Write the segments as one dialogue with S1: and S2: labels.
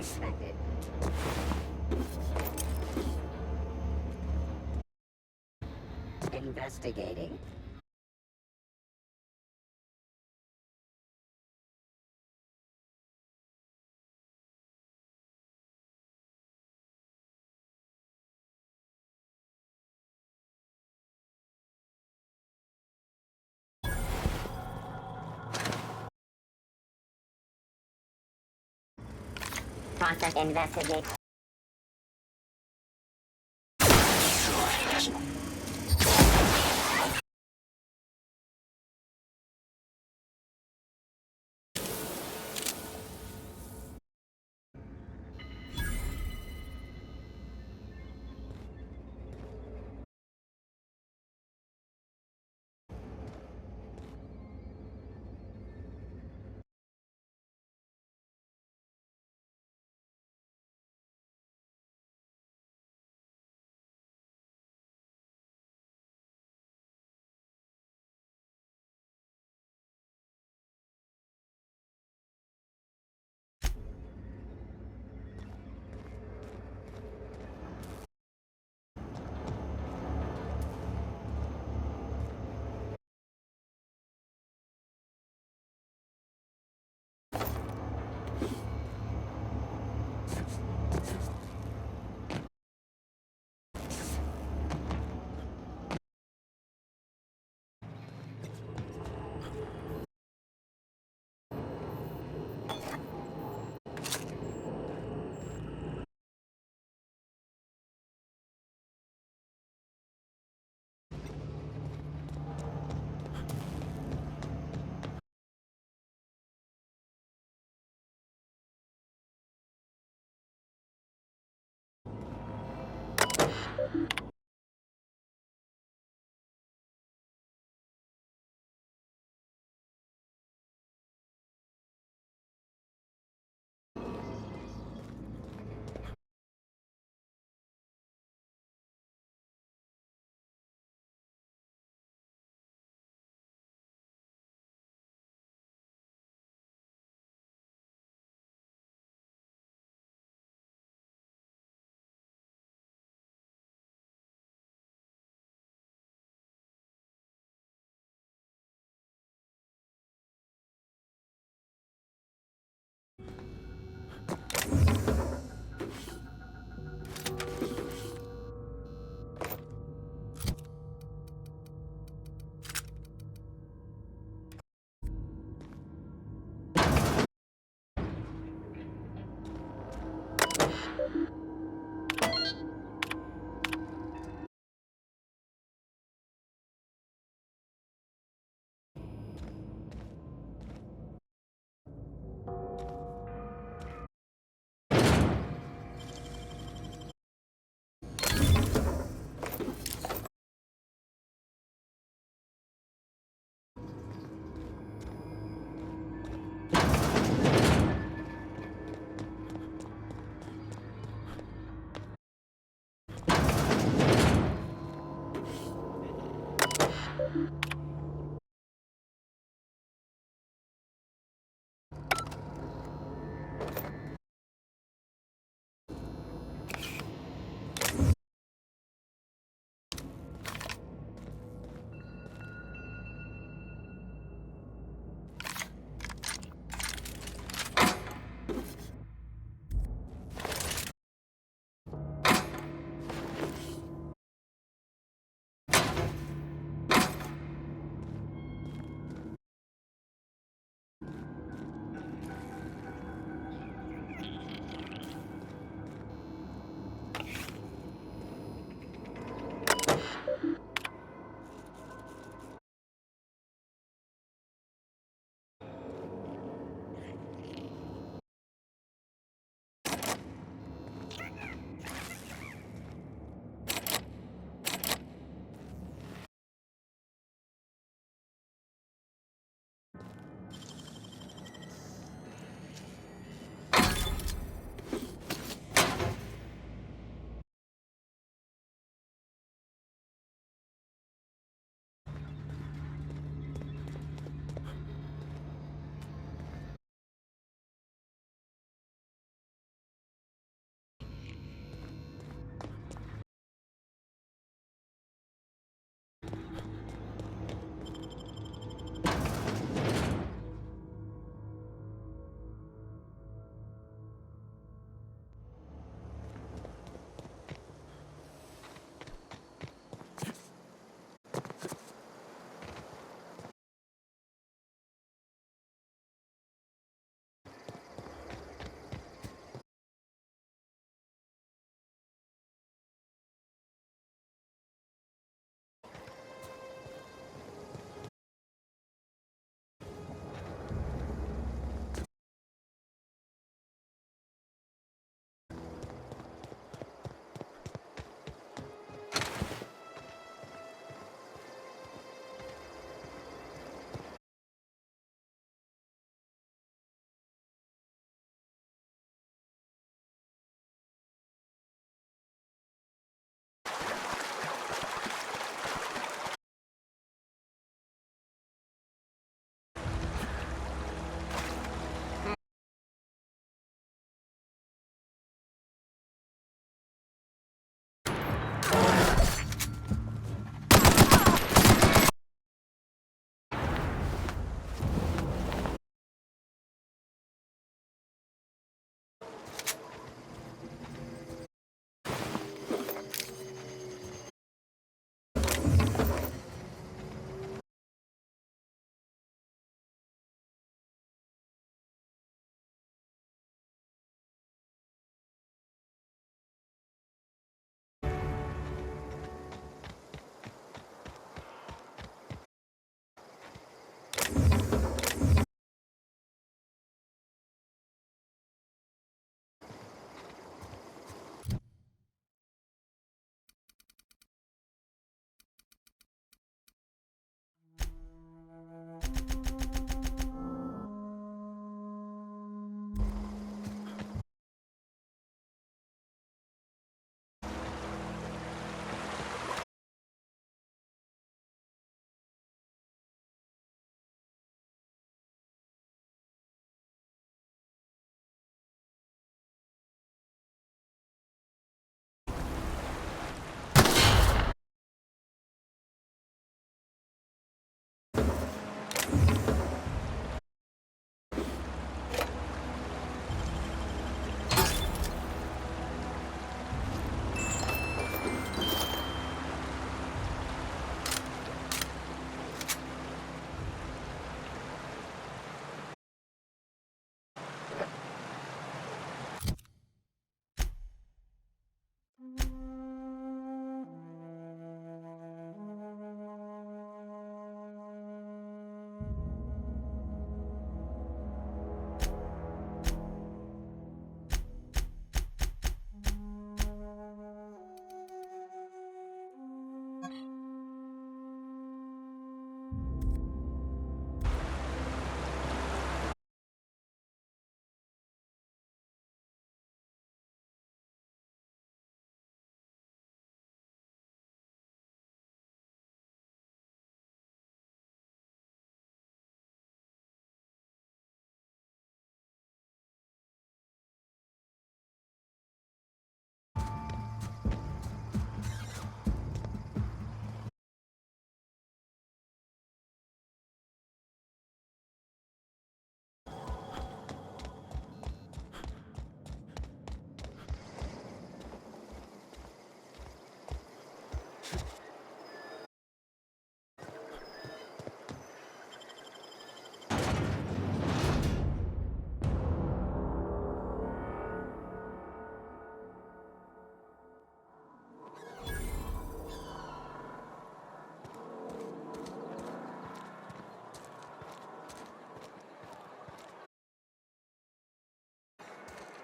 S1: Unexpected. Investigating. Process investigate.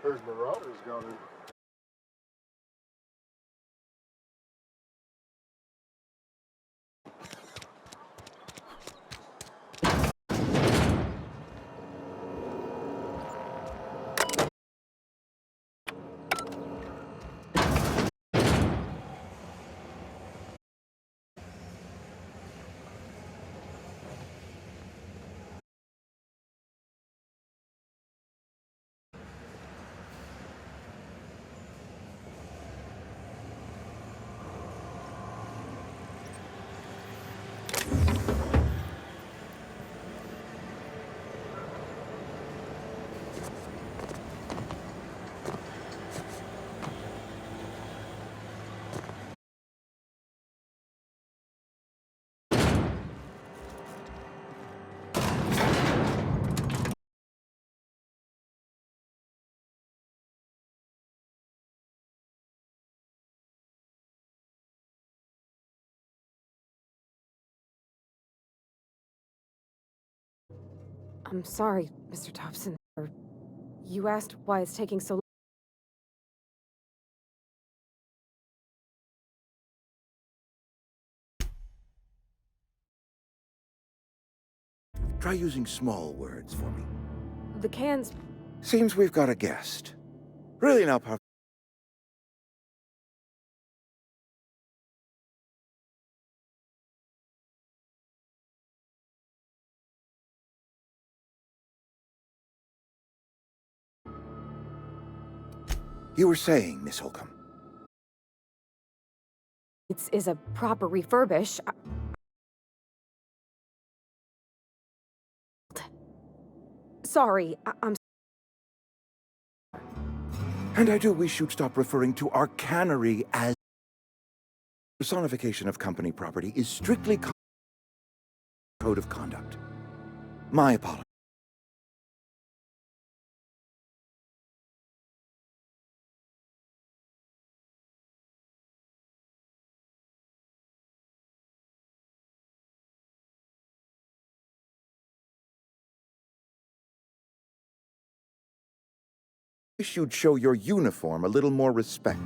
S2: Those marauders got it.
S3: I'm sorry, Mr. Thompson. You asked why it's taking so long.
S4: Try using small words for me.
S3: The cans...
S4: Seems we've got a guest. Really now, Park. You were saying, Miss Holcomb.
S3: is a proper refurbish. Sorry, I'm...
S4: And I do wish you'd stop referring to our cannery as... Personification of company property is strictly code of conduct. My apologies. Wish you'd show your uniform a little more respect.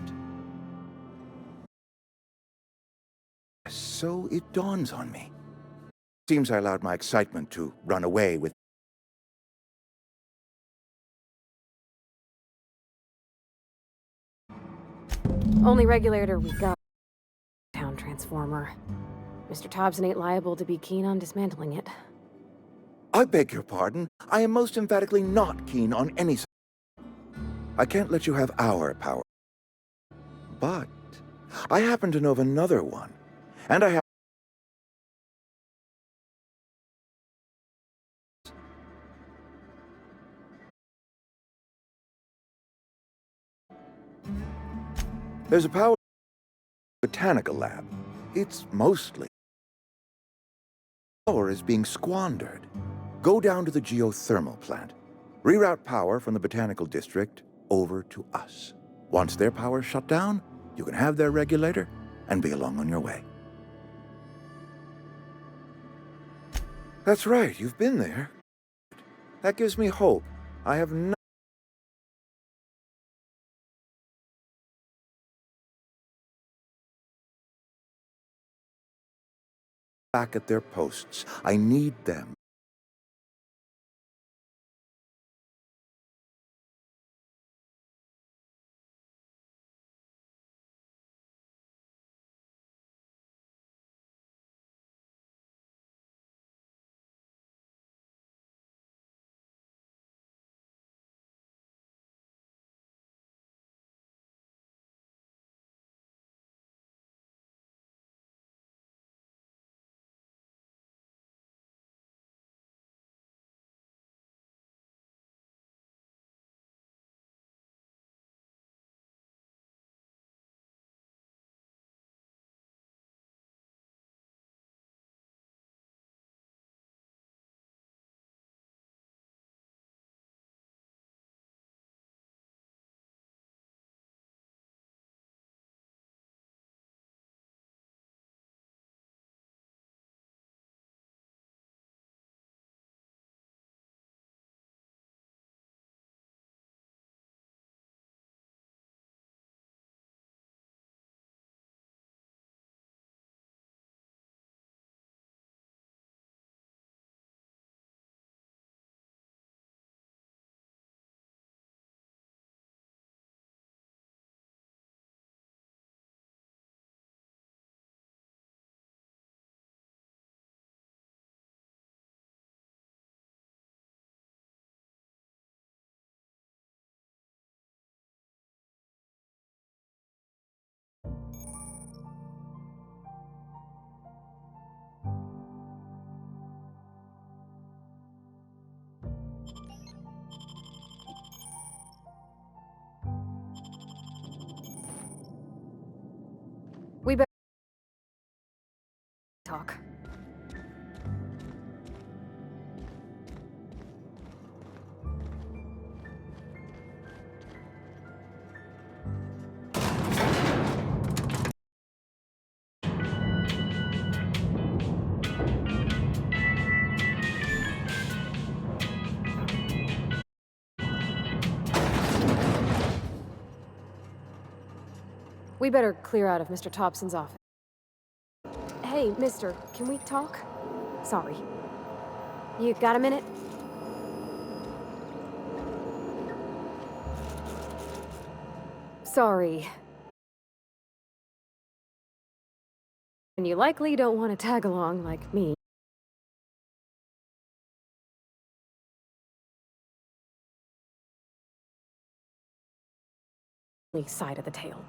S4: So it dawns on me. Seems I allowed my excitement to run away with...
S3: Only regulator we got. Town transformer. Mr. Thompson ain't liable to be keen on dismantling it.
S4: I beg your pardon. I am most emphatically not keen on any... I can't let you have our power. But I happen to know of another one. And I have... There's a power... botanical lab. It's mostly... Power is being squandered. Go down to the geothermal plant. Reroute power from the botanical district over to us. Once their power's shut down, you can have their regulator and be along on your way. That's right, you've been there. That gives me hope. I have no... back at their posts. I need them.
S3: talk. We better clear out of Mr. Thompson's office. Hey, mister, can we talk? Sorry. You got a minute? Sorry. And you likely don't want to tag along like me. Side of the tale.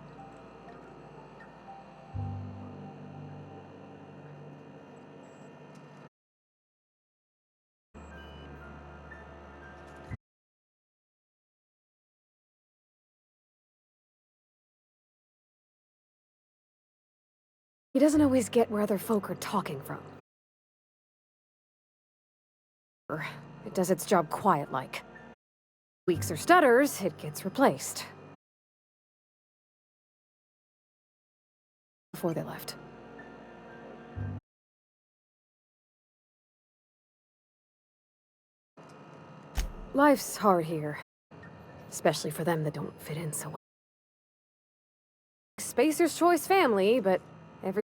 S3: He doesn't always get where other folk are talking from. It does its job quiet-like. Weaks or stutters, it gets replaced. Before they left. Life's hard here. Especially for them that don't fit in so well. Spacer's Choice family, but every...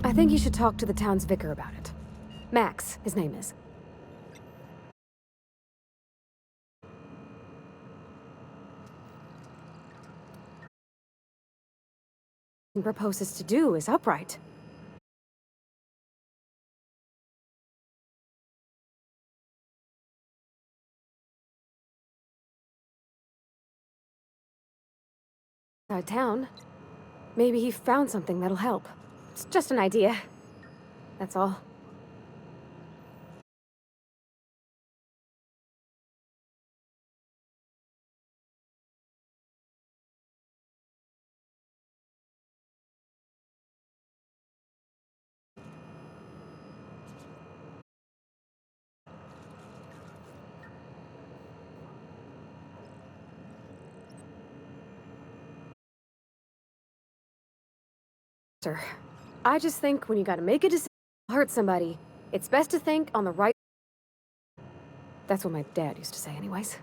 S3: I think you should talk to the town's vicar about it. Max, his name is. What he proposes to do is upright. Outside town, maybe he found something that'll help. It's just an idea. That's all. Sir, I just think when you gotta make a decision to hurt somebody, it's best to think on the right... That's what my dad used to say anyways.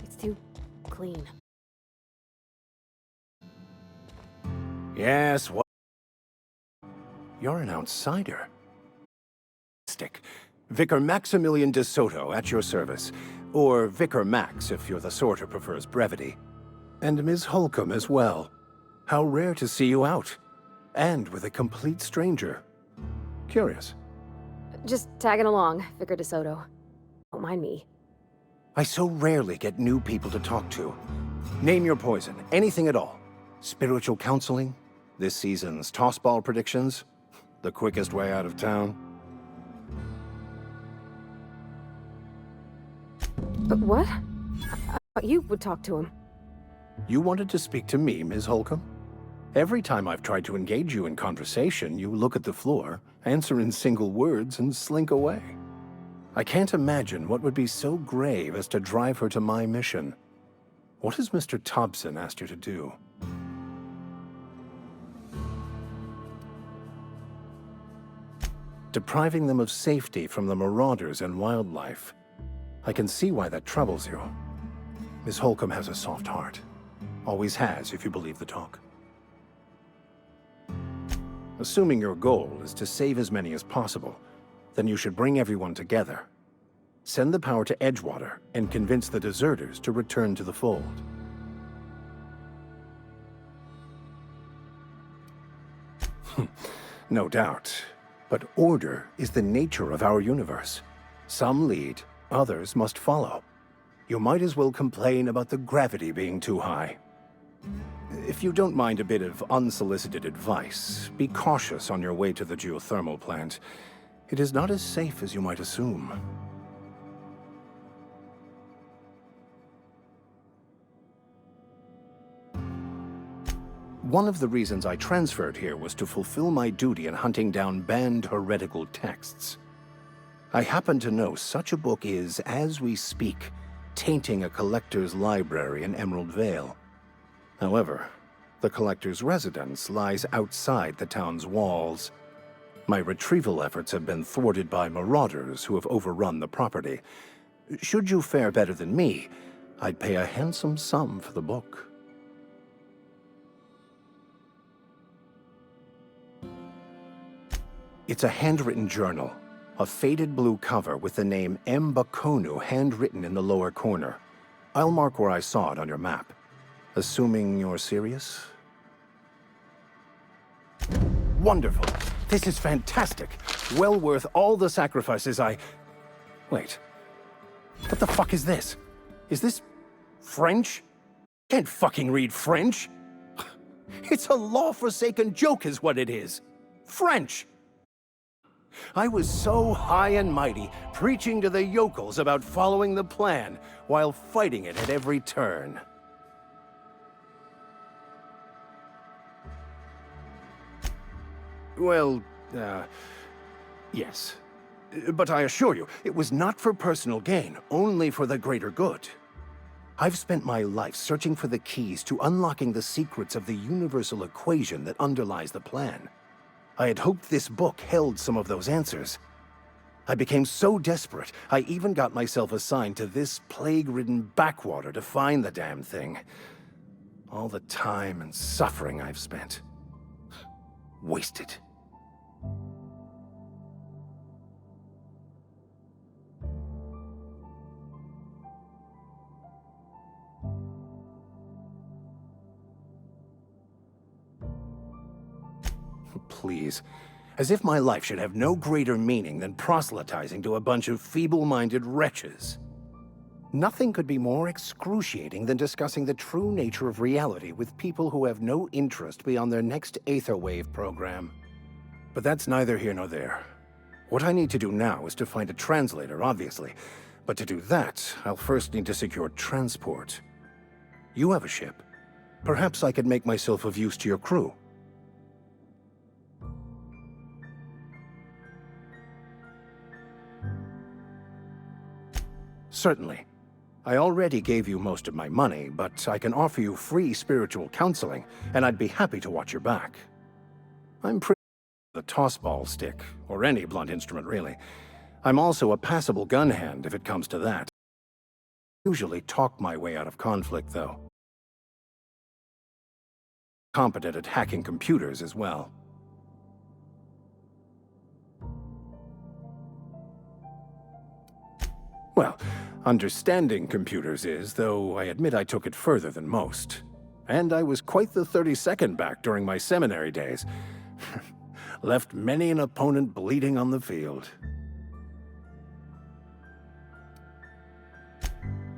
S3: It's too clean.
S2: Yes, what? You're an outsider. Vicar Maximilian de Soto, at your service. Or Vicar Max, if you're the sort who prefers brevity. And Ms. Holcomb as well. How rare to see you out. And with a complete stranger. Curious.
S3: Just tagging along, Vicar de Soto. Don't mind me.
S2: I so rarely get new people to talk to. Name your poison, anything at all. Spiritual counseling? This season's tossball predictions? The quickest way out of town?
S3: But what? I thought you would talk to him.
S2: You wanted to speak to me, Ms. Holcomb? Every time I've tried to engage you in conversation, you look at the floor, answer in single words, and slink away. I can't imagine what would be so grave as to drive her to my mission. What has Mr. Thompson asked you to do? depriving them of safety from the marauders and wildlife. I can see why that troubles you. Miss Holcomb has a soft heart. Always has, if you believe the talk. Assuming your goal is to save as many as possible, then you should bring everyone together. Send the power to Edgewater and convince the deserters to return to the fold. No doubt. But order is the nature of our universe. Some lead, others must follow. You might as well complain about the gravity being too high. If you don't mind a bit of unsolicited advice, be cautious on your way to the geothermal plant. It is not as safe as you might assume. One of the reasons I transferred here was to fulfill my duty in hunting down banned heretical texts. I happen to know such a book is, as we speak, tainting a collector's library in Emerald Vale. However, the collector's residence lies outside the town's walls. My retrieval efforts have been thwarted by marauders who have overrun the property. Should you fare better than me, I'd pay a handsome sum for the book. It's a handwritten journal, a faded blue cover with the name M'Bakono handwritten in the lower corner. I'll mark where I saw it on your map. Assuming you're serious? Wonderful. This is fantastic. Well worth all the sacrifices Wait. What the fuck is this? Is this French? Can't fucking read French. It's a law-forsaken joke is what it is. French. I was so high and mighty, preaching to the yokels about following the plan, while fighting it at every turn. Well, yes. But I assure you, it was not for personal gain, only for the greater good. I've spent my life searching for the keys to unlocking the secrets of the universal equation that underlies the plan. I had hoped this book held some of those answers. I became so desperate, I even got myself assigned to this plague-ridden backwater to find the damn thing. All the time and suffering I've spent. Wasted. Please. As if my life should have no greater meaning than proselytizing to a bunch of feeble-minded wretches. Nothing could be more excruciating than discussing the true nature of reality with people who have no interest beyond their next Aetherwave program. But that's neither here nor there. What I need to do now is to find a translator, obviously. But to do that, I'll first need to secure transport. You have a ship. Perhaps I could make myself of use to your crew. Certainly. I already gave you most of my money, but I can offer you free spiritual counseling, and I'd be happy to watch your back. I'm pretty good with a tossball stick, or any blunt instrument really. I'm also a passable gun hand if it comes to that. I usually talk my way out of conflict, though. Competent at hacking computers as well. Well, understanding computers is, though I admit I took it further than most. And I was quite the 32nd back during my seminary days. Left many an opponent bleeding on the field.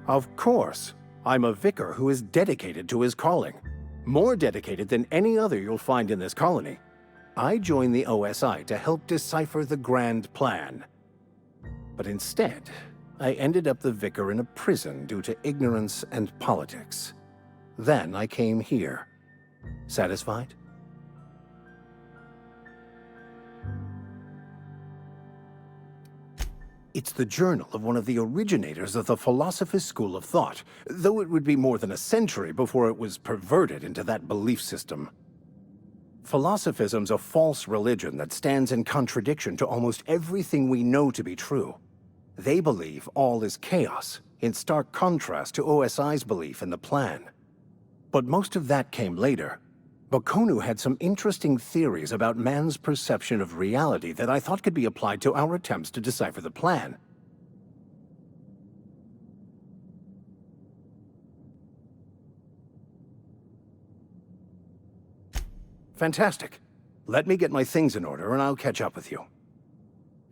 S2: Of course, I'm a vicar who is dedicated to his calling. More dedicated than any other you'll find in this colony. I joined the OSI to help decipher the grand plan. But instead, I ended up the vicar in a prison due to ignorance and politics. Then I came here. Satisfied? It's the journal of one of the originators of the Philosopher's School of Thought, though it would be more than a century before it was perverted into that belief system. Philosophism's a false religion that stands in contradiction to almost everything we know to be true. They believe all is chaos, in stark contrast to OSI's belief in the plan. But most of that came later. Bokonu had some interesting theories about man's perception of reality that I thought could be applied to our attempts to decipher the plan. Fantastic. Let me get my things in order and I'll catch up with you.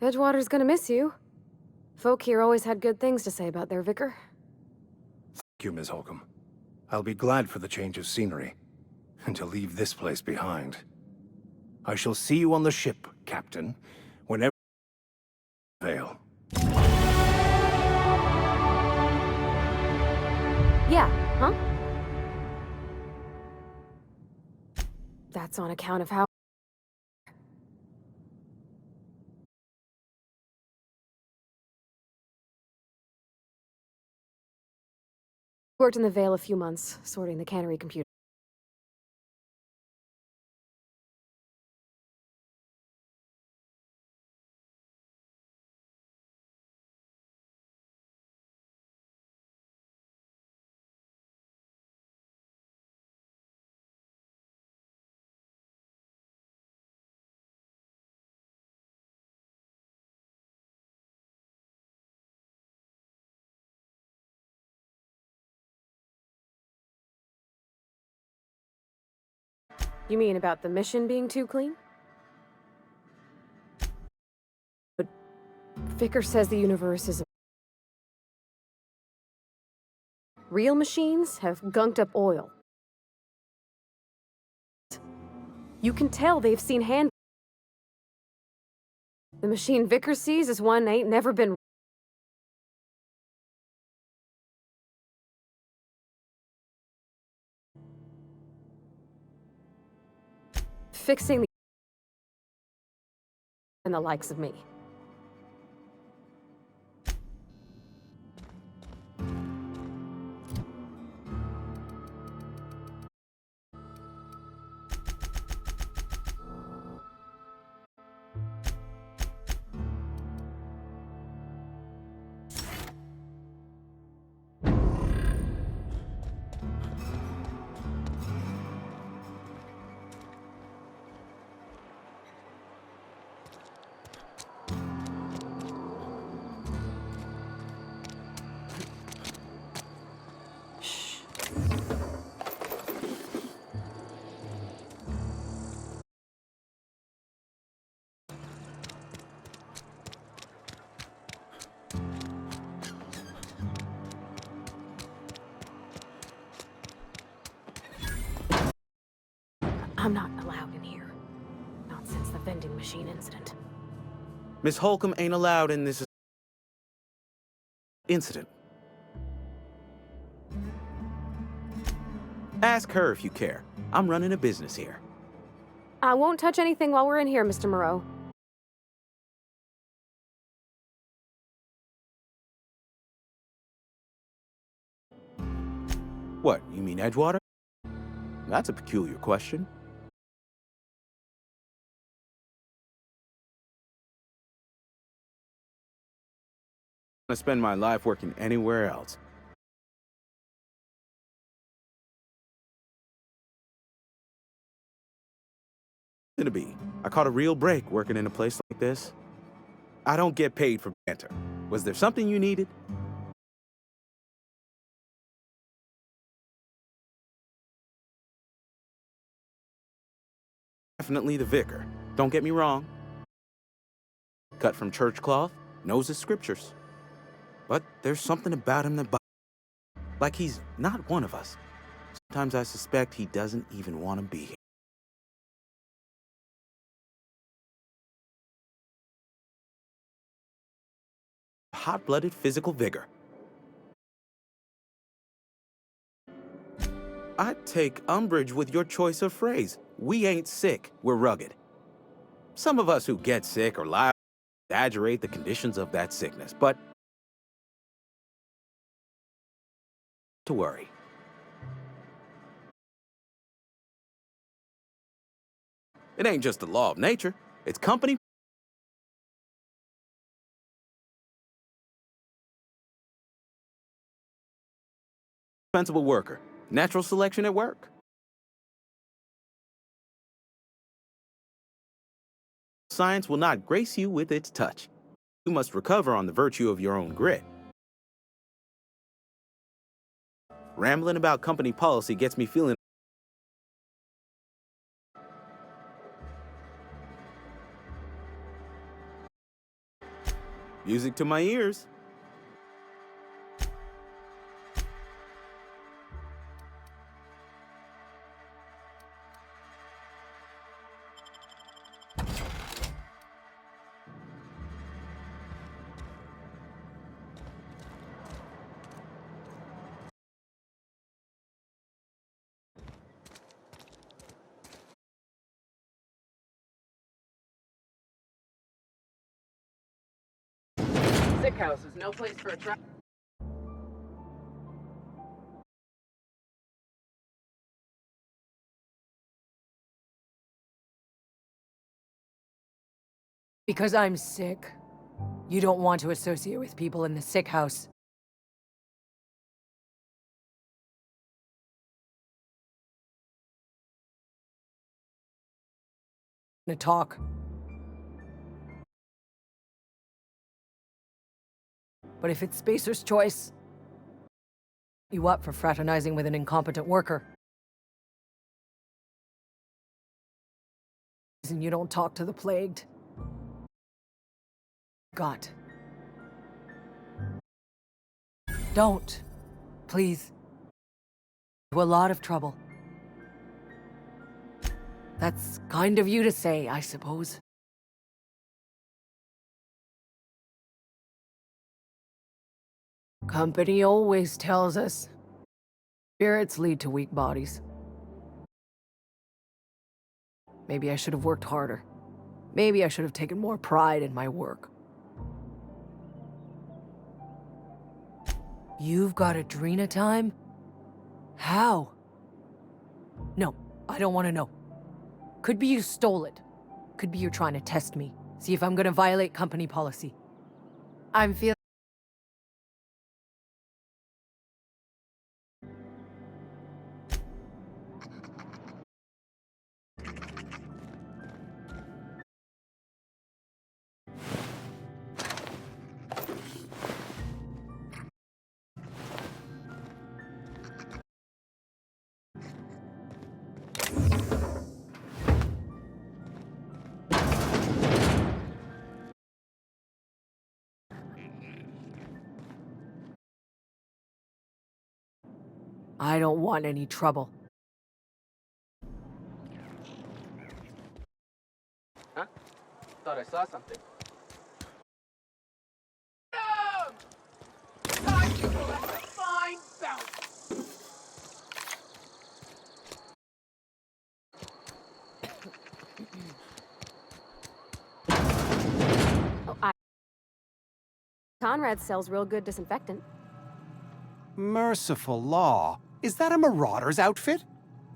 S3: Edgewater's gonna miss you. Folk here always had good things to say about their vicar.
S2: Thank you, Ms. Holcomb. I'll be glad for the change of scenery, and to leave this place behind. I shall see you on the ship, Captain, whenever avail.
S3: Yeah, huh? That's on account of how... Worked in the Vale a few months, sorting the cannery computer. You mean about the mission being too clean? But Vicar says the universe is... Real machines have gunked up oil. You can tell they've seen hand... The machine Vicar sees is one ain't never been... Fixing the... and the likes of me. I'm not allowed in here. Not since the vending machine incident.
S5: Miss Holcomb ain't allowed in this incident. Ask her if you care. I'm running a business here.
S3: I won't touch anything while we're in here, Mr. Moreau.
S5: What, you mean Edgewater? That's a peculiar question. I spend my life working anywhere else. Gonna be. I caught a real break working in a place like this. I don't get paid for banter. Was there something you needed? Definitely the vicar. Don't get me wrong. Cut from church cloth, knows his scriptures. But there's something about him that like he's not one of us. Sometimes I suspect he doesn't even want to be here. Hot-blooded physical vigor. I take umbrage with your choice of phrase. We ain't sick, we're rugged. Some of us who get sick or lie exaggerate the conditions of that sickness, but to worry. It ain't just the law of nature. It's company. Dispensable worker. Natural selection at work. Science will not grace you with its touch. You must recover on the virtue of your own grit. Rambling about company policy gets me feeling. Music to my ears.
S6: Sick house is no place for a trap.
S7: Because I'm sick. You don't want to associate with people in the sick house. To talk. But if it's Spacer's choice, you up for fraternizing with an incompetent worker. And you don't talk to the plagued. God. Don't. Please. To a lot of trouble. That's kind of you to say, I suppose. Company always tells us, spirits lead to weak bodies. Maybe I should have worked harder. Maybe I should have taken more pride in my work. You've got Adrena time? How? No, I don't want to know. Could be you stole it. Could be you're trying to test me. See if I'm gonna violate company policy. I'm feeling... I don't want any trouble.
S6: Huh? Thought I saw something. Time to collect a fine bounty.
S3: Oh, Conrad sells real good disinfectant.
S8: Merciful law. Is that a marauder's outfit?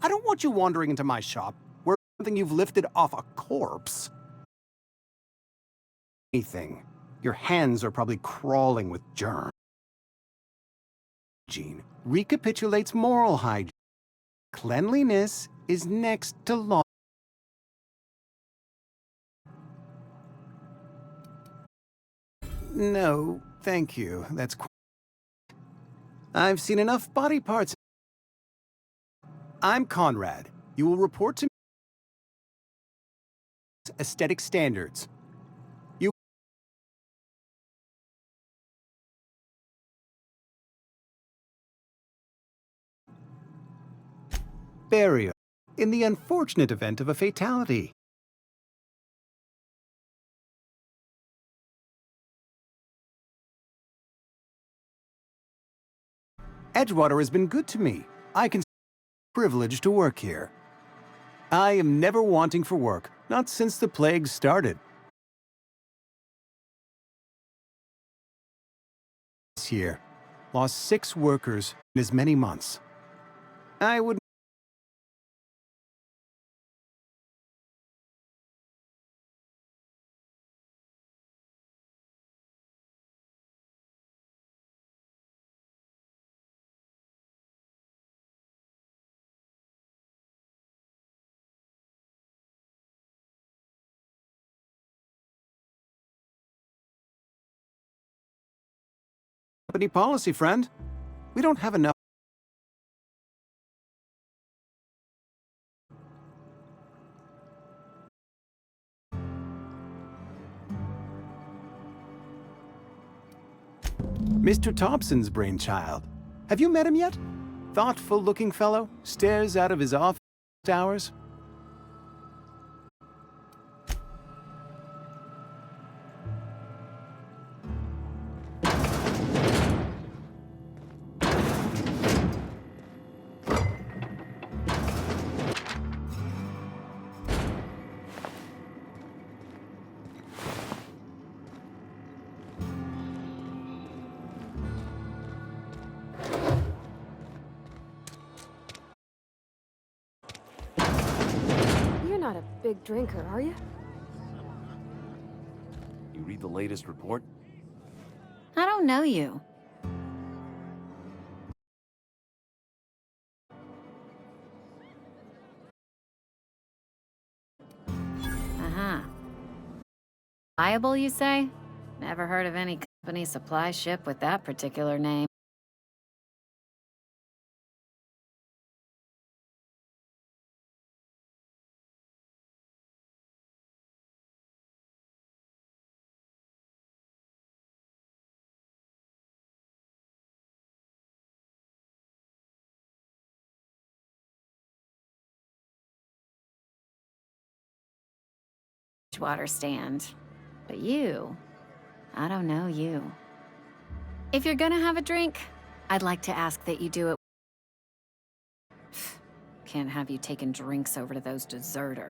S8: I don't want you wandering into my shop wearing something you've lifted off a corpse. Anything. Your hands are probably crawling with germs. Hygiene recapitulates moral hygiene. Cleanliness is next to law. No, thank you. That's I've seen enough body parts. I'm Conrad. You will report to me aesthetic standards. You burial in the unfortunate event of a fatality. Edgewater has been good to me. I consider it a privilege to work here. I am never wanting for work, not since the plague started. This year, lost 6 workers in as many months. I would company policy, friend. We don't have enough. Mr. Thompson's brainchild. Have you met him yet? Thoughtful-looking fellow, stares out of his office hours.
S3: You're not a big drinker, are you?
S9: You read the latest report?
S10: I don't know you. Uh-huh. Reliable, you say? Never heard of any company supply ship with that particular name. Water stand. But you, I don't know you. If you're gonna have a drink, I'd like to ask that you do it. Can't have you taking drinks over to those deserters.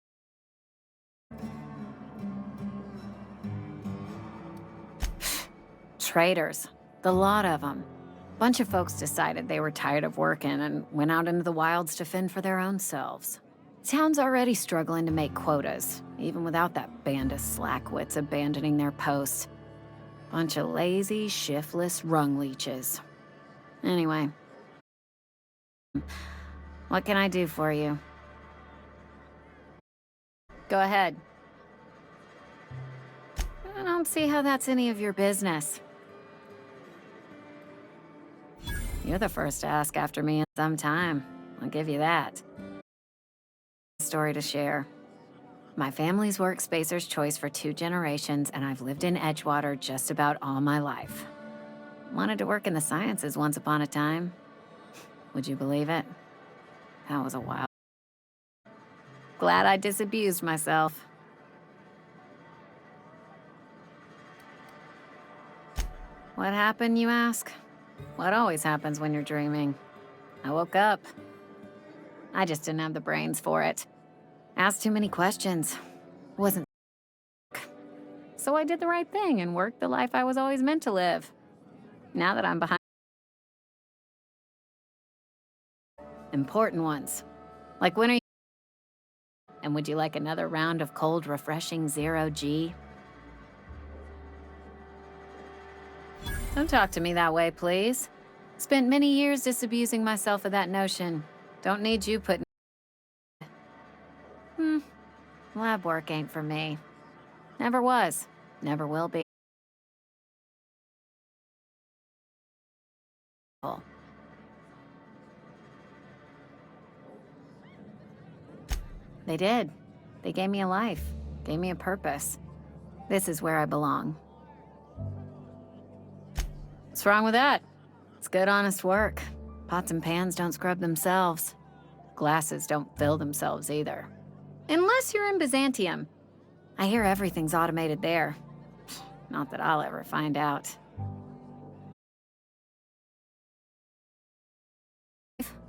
S10: Traitors. The lot of them. Bunch of folks decided they were tired of working and went out into the wilds to fend for their own selves. Town's already struggling to make quotas, even without that band of slackwits abandoning their posts. Bunch of lazy, shiftless rung leeches. Anyway. What can I do for you? Go ahead. I don't see how that's any of your business. You're the first to ask after me in some time. I'll give you that. Story to share. My family's work Spacer's Choice for 2 generations, and I've lived in Edgewater just about all my life. Wanted to work in the sciences once upon a time. Would you believe it? That was a while. Glad I disabused myself. What happened, you ask? What always happens when you're dreaming. I woke up. I just didn't have the brains for it. Asked too many questions. Wasn't. So I did the right thing and worked the life I was always meant to live. Now that I'm behind. Important ones. Like when are you. And would you like another round of cold, refreshing Zero-G? Don't talk to me that way, please. Spent many years disabusing myself of that notion. Don't need you putting. Lab work ain't for me. Never was. Never will be. They did. They gave me a life. Gave me a purpose. This is where I belong. What's wrong with that? It's good, honest work. Pots and pans don't scrub themselves. Glasses don't fill themselves either. Unless you're in Byzantium. I hear everything's automated there. Not that I'll ever find out.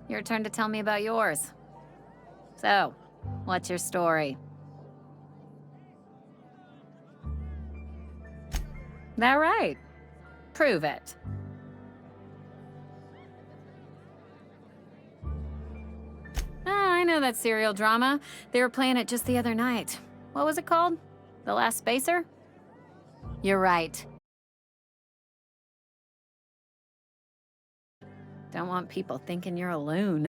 S10: Your turn to tell me about yours. So, what's your story? That right? Prove it. I know that serial drama. They were playing it just the other night. What was it called? The Last Spacer? You're right. Don't want people thinking you're a loon.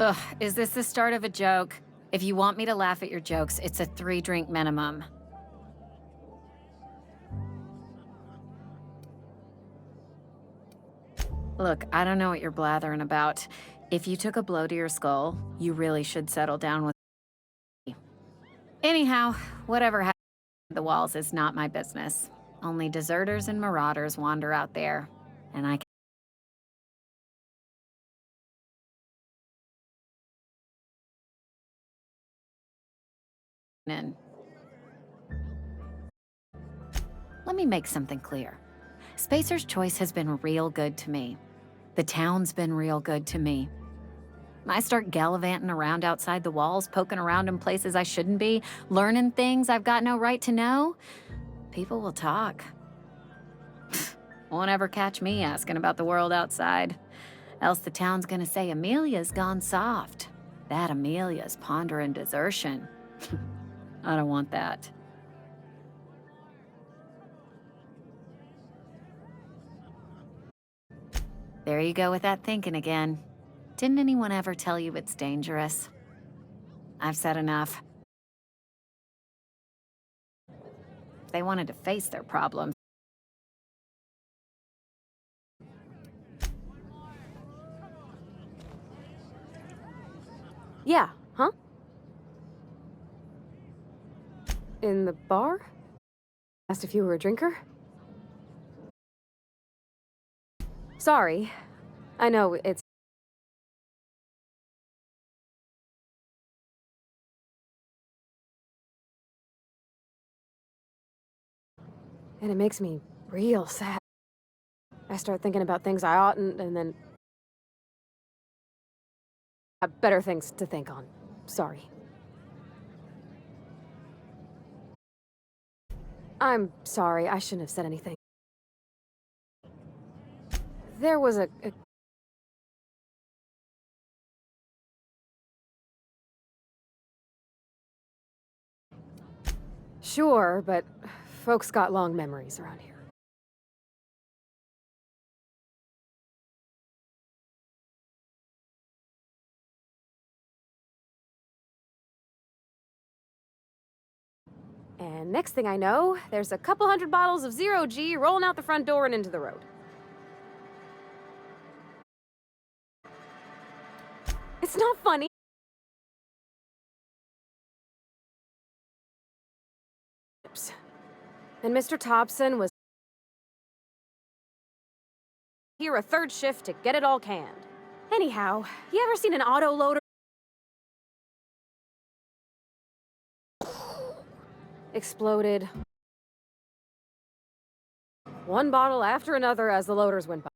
S10: Ugh, is this the start of a joke? If you want me to laugh at your jokes, it's a 3-drink minimum. Look, I don't know what you're blathering about. If you took a blow to your skull, you really should settle down with me. Anyhow, whatever happened to the walls is not my business. Only deserters and marauders wander out there, and I can. Let me make something clear. Spacer's Choice has been real good to me. The town's been real good to me. I start gallivanting around outside the walls, poking around in places I shouldn't be, learning things I've got no right to know. People will talk. Won't ever catch me asking about the world outside. Else the town's gonna say Amelia's gone soft. That Amelia's pondering desertion. I don't want that. There you go with that thinking again. Didn't anyone ever tell you it's dangerous? I've said enough. If they wanted to face their problems.
S3: Yeah, huh? In the bar? Asked if you were a drinker? Sorry. I know, it's... And it makes me real sad. I start thinking about things I oughtn't, and then... have better things to think on. Sorry. I'm sorry, I shouldn't have said anything. There was a Sure, but folks got long memories around here. And next thing I know, there's a couple hundred bottles of Zero G rolling out the front door and into the road. It's not funny. And Mr. Thompson was here a third shift to get it all canned. Anyhow, you ever seen an autoloader exploded? One bottle after another as the loaders went by.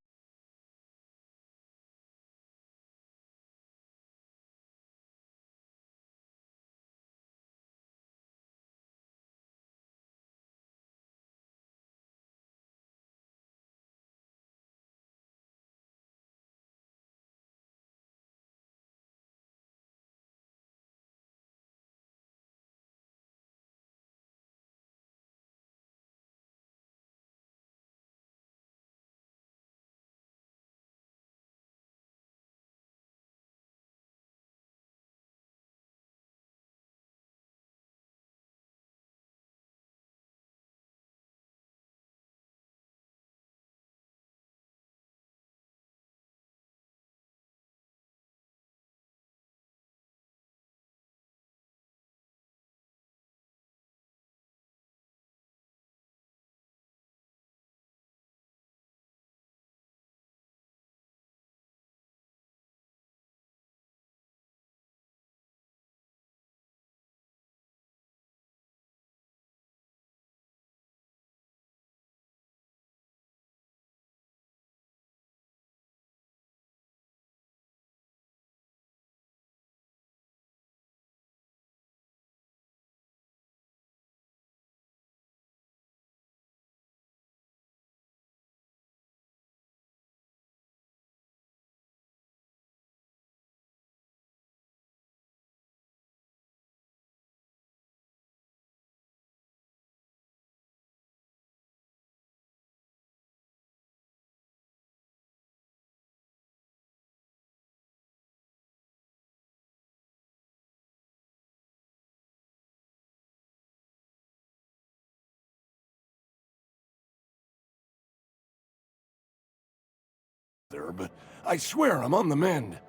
S11: there, but I swear I'm on the mend.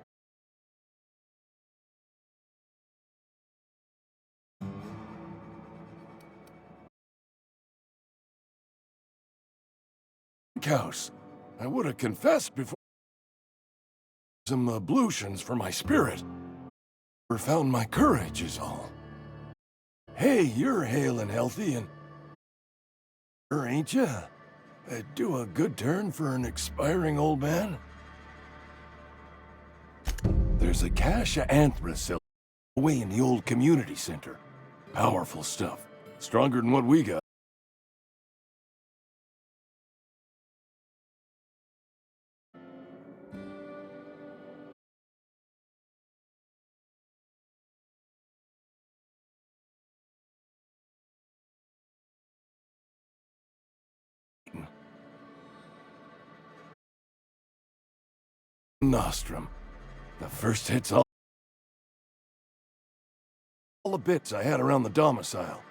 S11: House. I would have confessed before. Some ablutions for my spirit. Or found my courage is all. Hey, you're hale and healthy and... ain't ya? Do a good turn for an expiring old man? There's a cache of anthracite away in the old community center. Powerful stuff. Stronger than what we got. Nostrum. The first hit's all the bits I had around the domicile.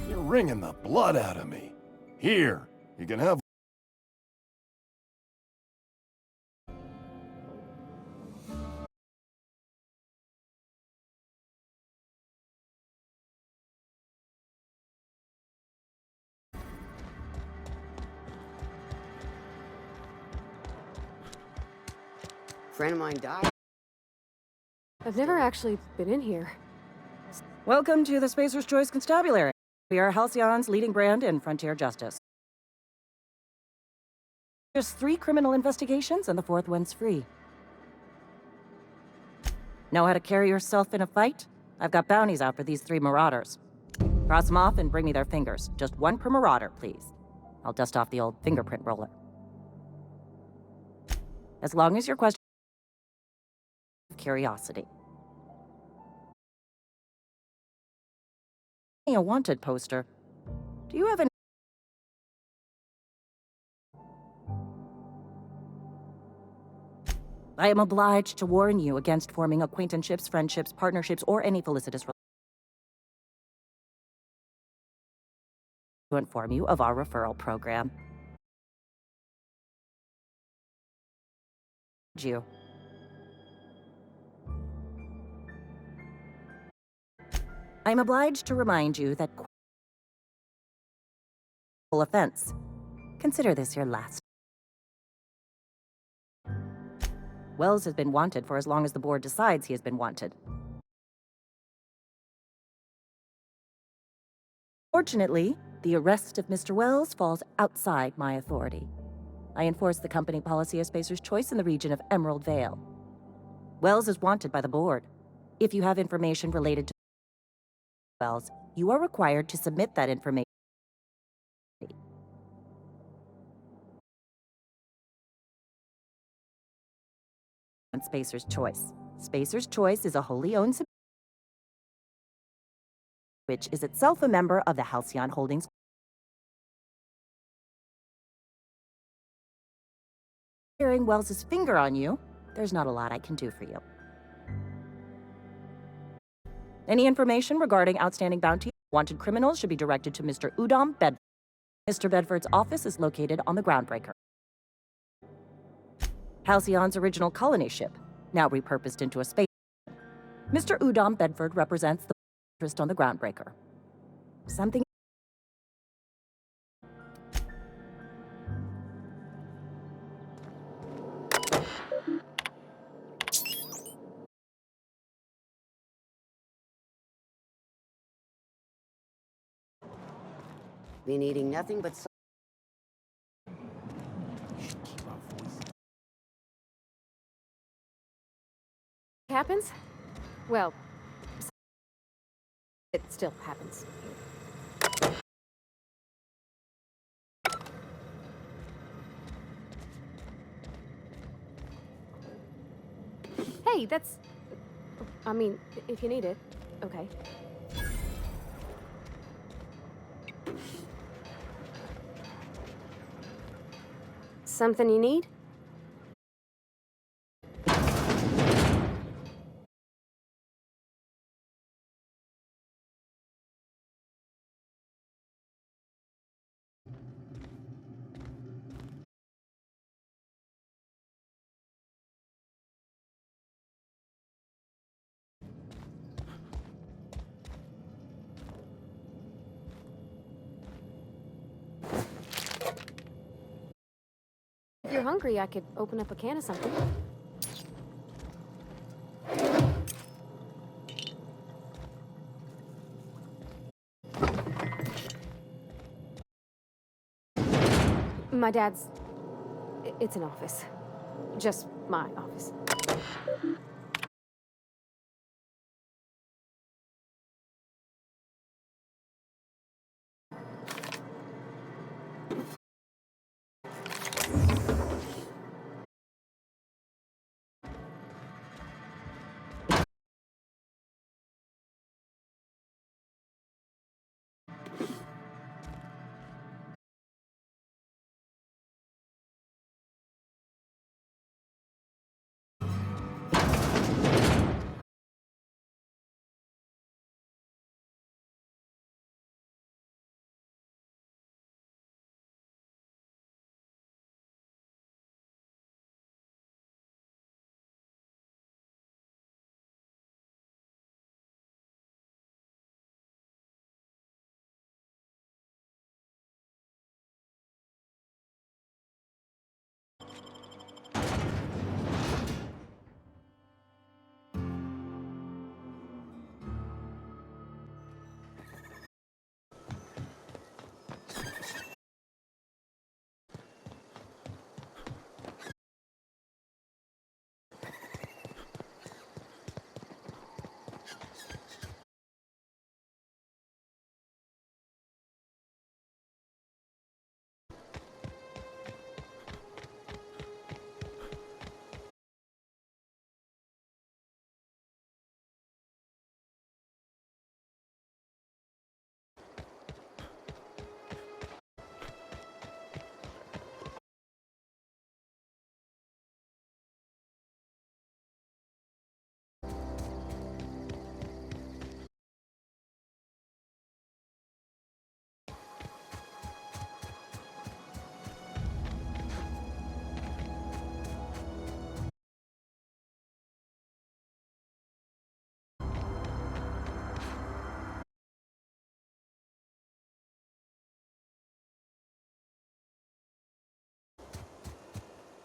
S11: You're wringing the blood out of me. Here, you can have...
S6: Friend of mine died.
S3: I've never actually been in here.
S12: Welcome to the Spacer's Choice Constabulary. We are Halcyon's leading brand in frontier justice. There's 3 criminal investigations and the 4th one's free. Know how to carry yourself in a fight? I've got bounties out for these 3 marauders. Cross them off and bring me their fingers. Just 1 per marauder, please. I'll dust off the old fingerprint roller. As long as your question curiosity. A wanted poster. Do you have any... I am obliged to warn you against forming acquaintanceships, friendships, partnerships, or any felicitous to inform you of our referral program. You. I am obliged to remind you that offense. Consider this your last. Wells has been wanted for as long as the board decides he has been wanted. Fortunately, the arrest of Mr. Wells falls outside my authority. I enforce the company policy of Spacer's Choice in the region of Emerald Vale. Wells is wanted by the board. If you have information related to Wells, you are required to submit that information. On Spacer's Choice. Spacer's Choice is a wholly owned which is itself a member of the Halcyon Holdings. Hearing Wells's finger on you, there's not a lot I can do for you. Any information regarding outstanding bounty wanted criminals should be directed to Mr. Udom Bedford. Mr. Bedford's office is located on the Groundbreaker. Halcyon's original colony ship, now repurposed into a space. Mr. Udom Bedford represents the interest on the Groundbreaker. Something.
S6: Been eating nothing but
S3: Happens? Well, it still happens. Hey, that's... I mean, if you need it, okay. Something you need? If you're hungry, I could open up a can of something. My dad's... It's an office. Just my office.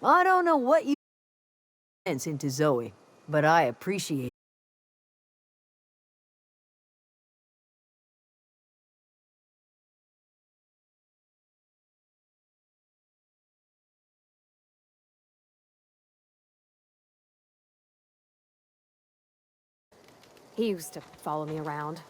S7: I don't know what you sense into Zoe, but I appreciate it.
S3: He used to follow me around.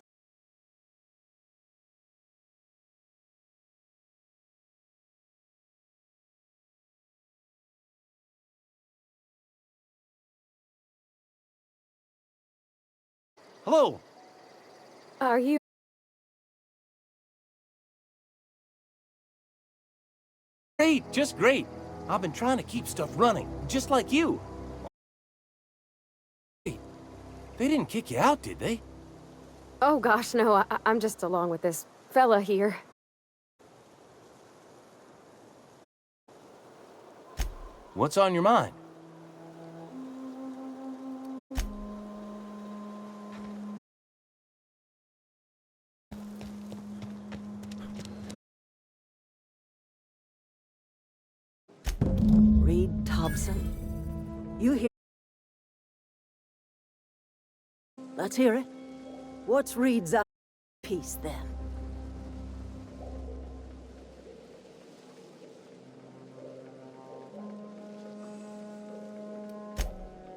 S9: Hello!
S3: Are you...
S9: Great, just great. I've been trying to keep stuff running, just like you. Wait, they didn't kick you out, did they?
S3: Oh gosh, no, I'm just along with this fella here.
S9: What's on your mind?
S7: Reed Thompson? You hear? Let's hear it. What's Reed's piece, then?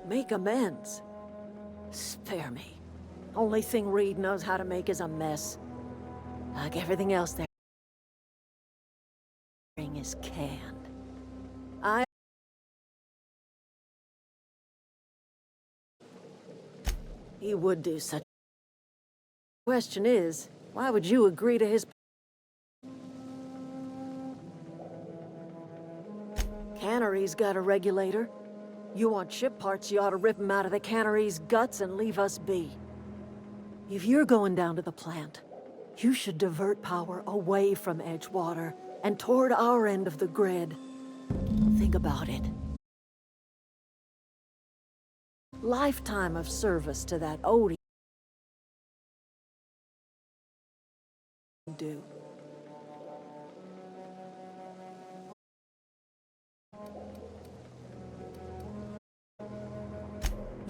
S7: Make amends. Spare me. Only thing Reed knows how to make is a mess. Like everything else there. Is canned. He would do such. Question is, why would you agree to his... Cannery's got a regulator. You want ship parts, you ought to rip them out of the cannery's guts and leave us be. If you're going down to the plant, you should divert power away from Edgewater and toward our end of the grid. Think about it. Lifetime of service to that Odie. Do.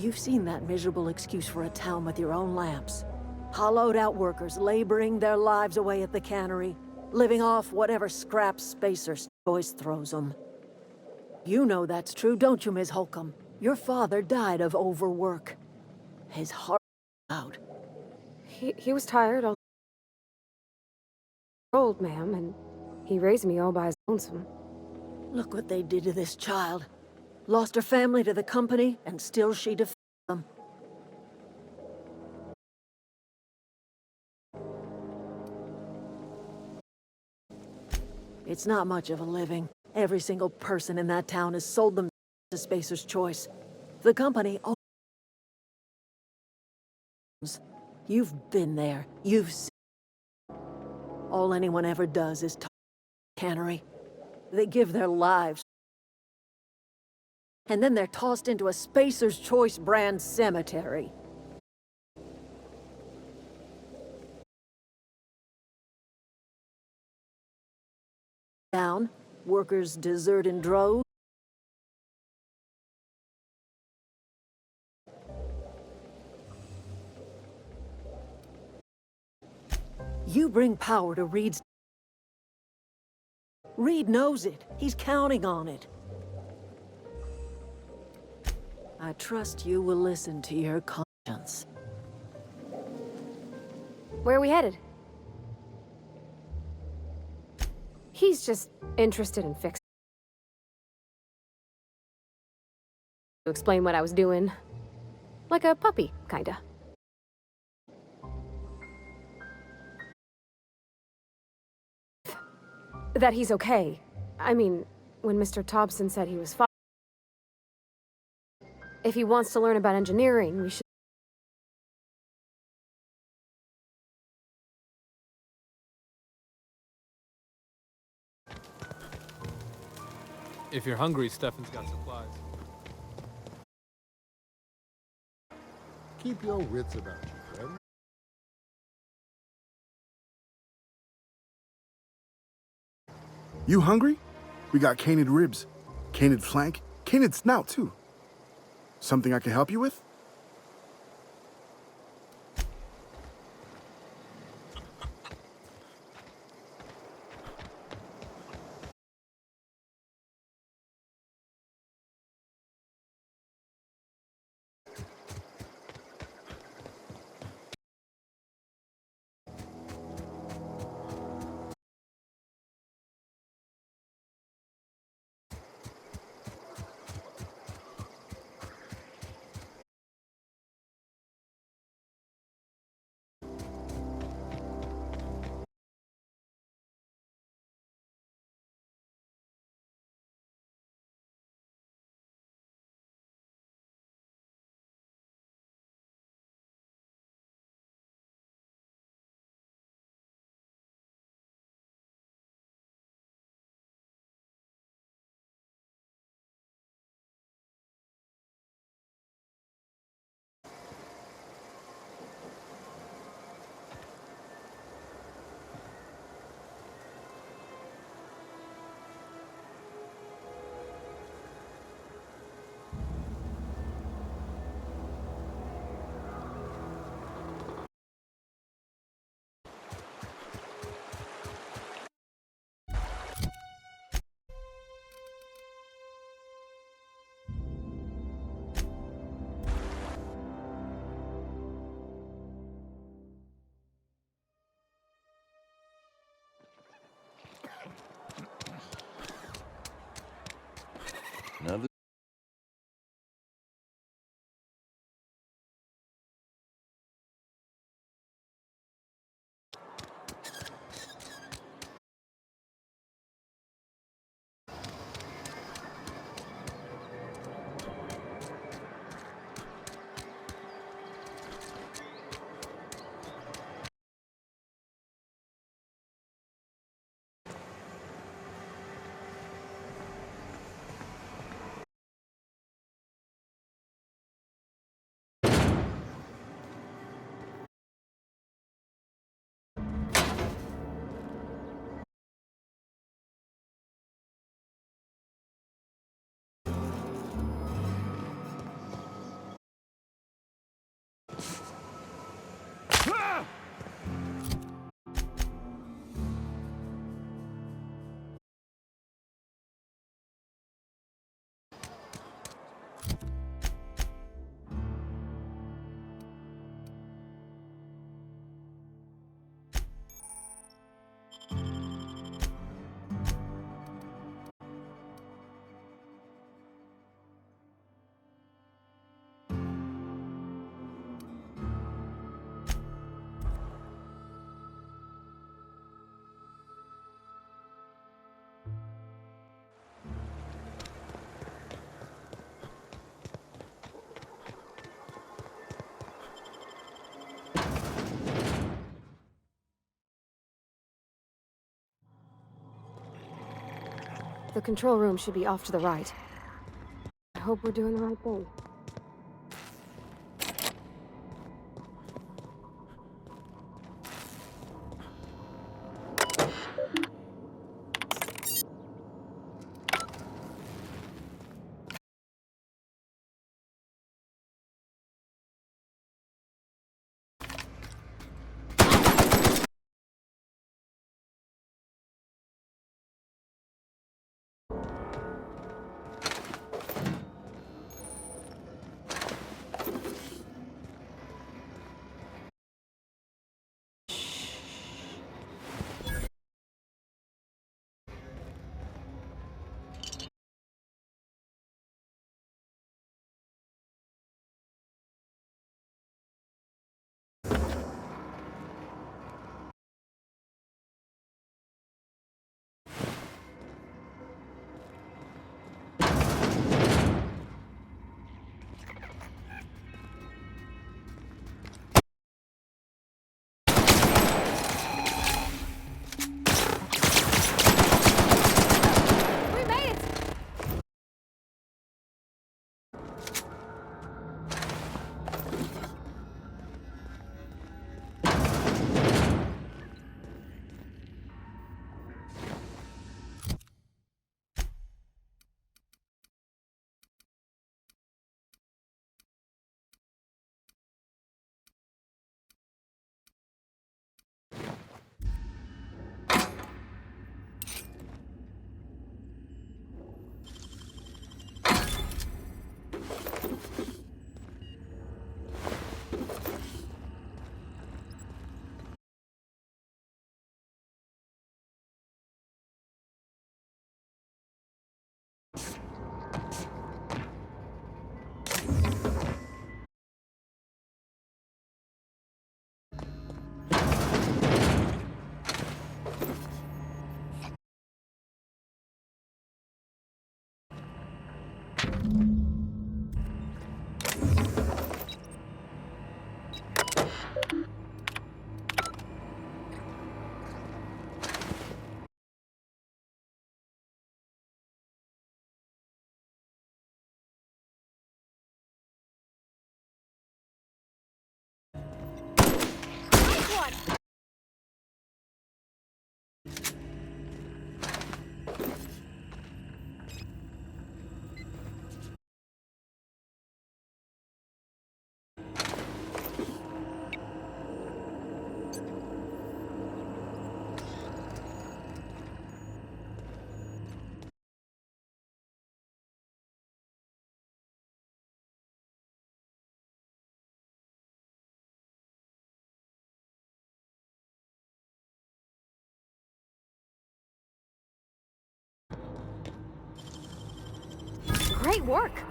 S13: You've seen that miserable excuse for a town with your own lamps. Hollowed-out workers laboring their lives away at the cannery, living off whatever scraps Spacer's Choice throws them. You know that's true, don't you, Ms. Holcomb? Your father died of overwork. His heart out.
S3: He was tired, old, ma'am, and he raised me all by his lonesome.
S13: Look what they did to this child. Lost her family to the company, and still she defended them. It's not much of a living. Every single person in that town has sold them to Spacer's Choice. The company owns. You've been there. You've seen. All anyone ever does is talk cannery. They give their lives. And then they're tossed into a Spacer's Choice brand cemetery. Down, workers desert in droves. You bring power to Reed's. Reed knows it. He's counting on it. I trust you will listen to your conscience.
S3: Where are we headed? He's just interested in fixing. To explain what I was doing. Like a puppy, kinda. That he's okay. I mean, when Mr. Thompson said he was fine. If he wants to learn about engineering, we should.
S14: If you're hungry, Stefan's got supplies.
S15: Keep your wits about you, friend.
S16: You hungry? We got canid ribs, canid flank, canid snout, too. Something I can help you with?
S4: Now
S3: The control room should be off to the right. I hope we're doing the right thing. Great work!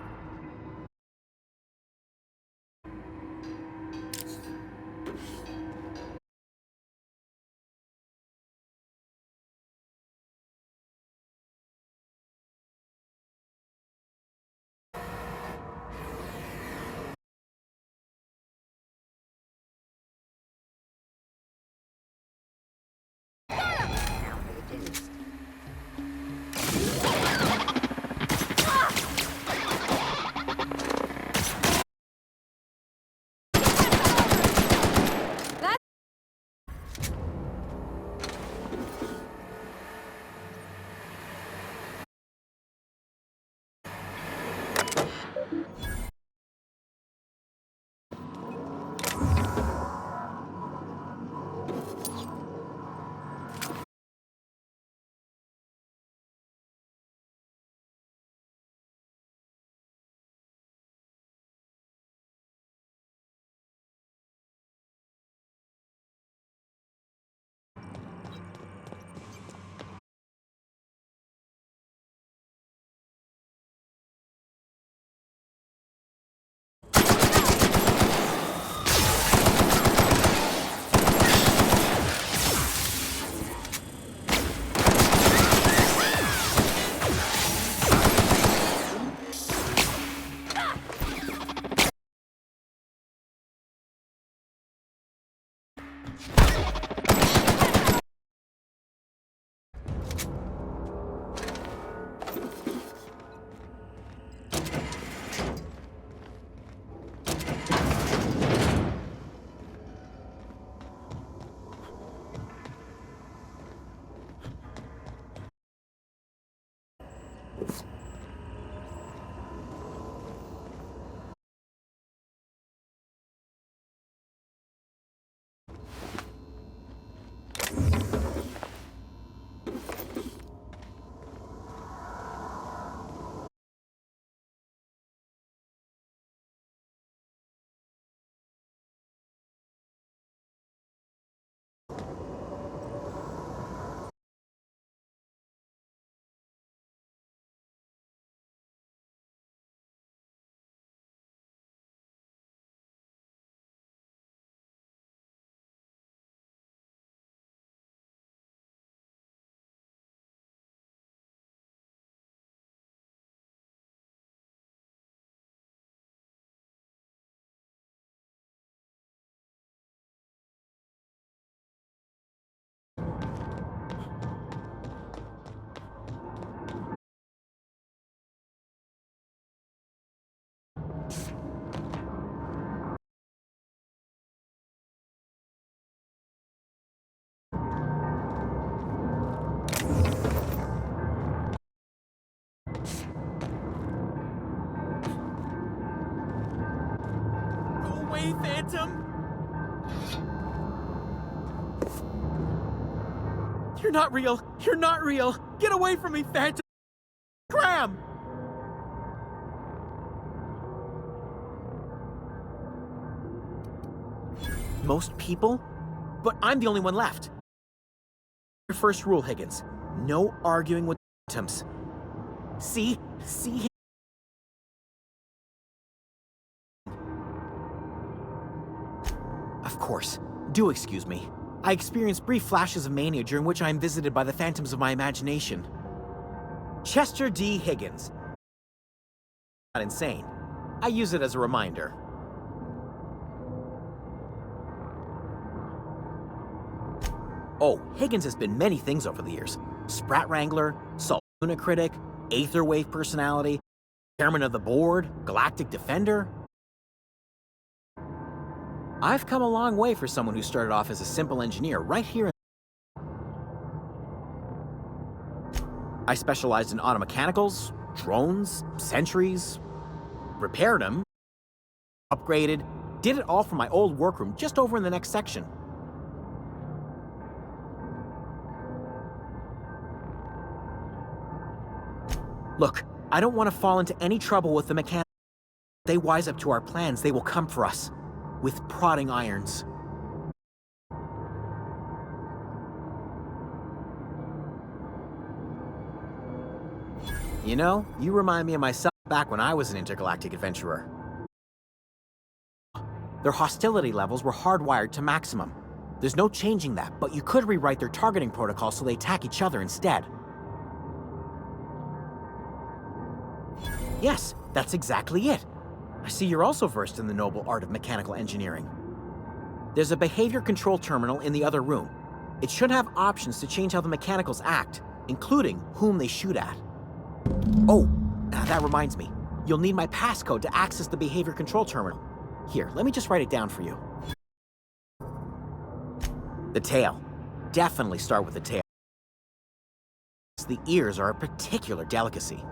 S5: me, Phantom! You're not real! You're not real! Get away from me, Phantom! Graham! Most people? But I'm the only one left. Your first rule, Higgins. No arguing with phantoms. See? See? Of course. Do excuse me. I experience brief flashes of mania during which I am visited by the phantoms of my imagination. Chester D. Higgins. Not insane. I use it as a reminder. Oh, Higgins has been many things over the years. Sprat Wrangler, Salt Luna Critic, Aetherwave Personality, Chairman of the Board, Galactic Defender. I've come a long way for someone who started off as a simple engineer right here. I specialized in automechanicals, drones, sentries, repaired them, upgraded, did it all from my old workroom just over in the next section. Look, I don't want to fall into any trouble with the mechanics. If they wise up to our plans, they will come for us. With prodding irons. You know, you remind me of myself back when I was an intergalactic adventurer. Their hostility levels were hardwired to maximum. There's no changing that, but you could rewrite their targeting protocol so they attack each other instead. Yes, that's exactly it. I see you're also versed in the noble art of mechanical engineering. There's a behavior control terminal in the other room. It should have options to change how the mechanicals act, including whom they shoot at. Oh, that reminds me. You'll need my passcode to access the behavior control terminal. Here, let me just write it down for you. The tail. Definitely start with the tail. The ears are a particular delicacy.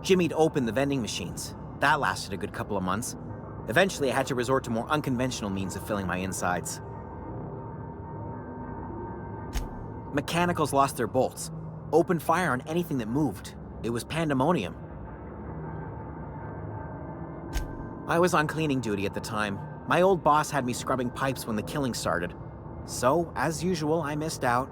S5: Jimmy'd opened the vending machines. That lasted a good couple of months. Eventually, I had to resort to more unconventional means of filling my insides. Mechanicals lost their bolts. Opened fire on anything that moved. It was pandemonium. I was on cleaning duty at the time. My old boss had me scrubbing pipes when the killing started. So, as usual, I missed out.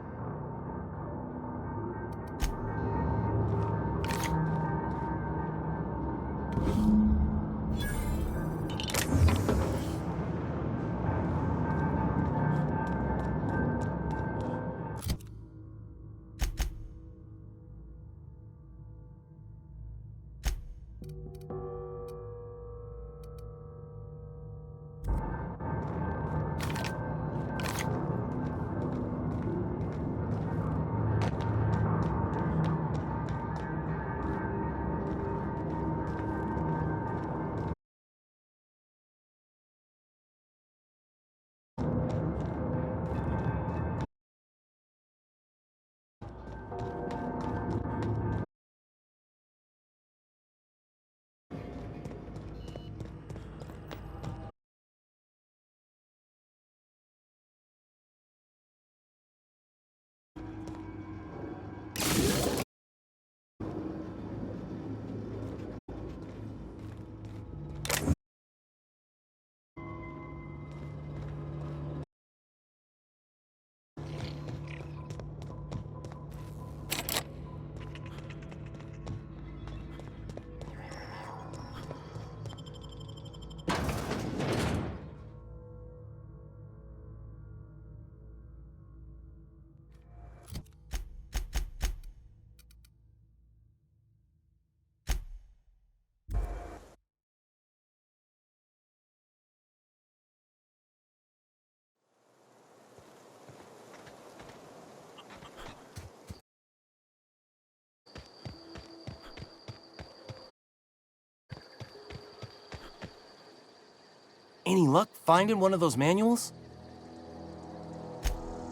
S9: Any luck finding one of those manuals?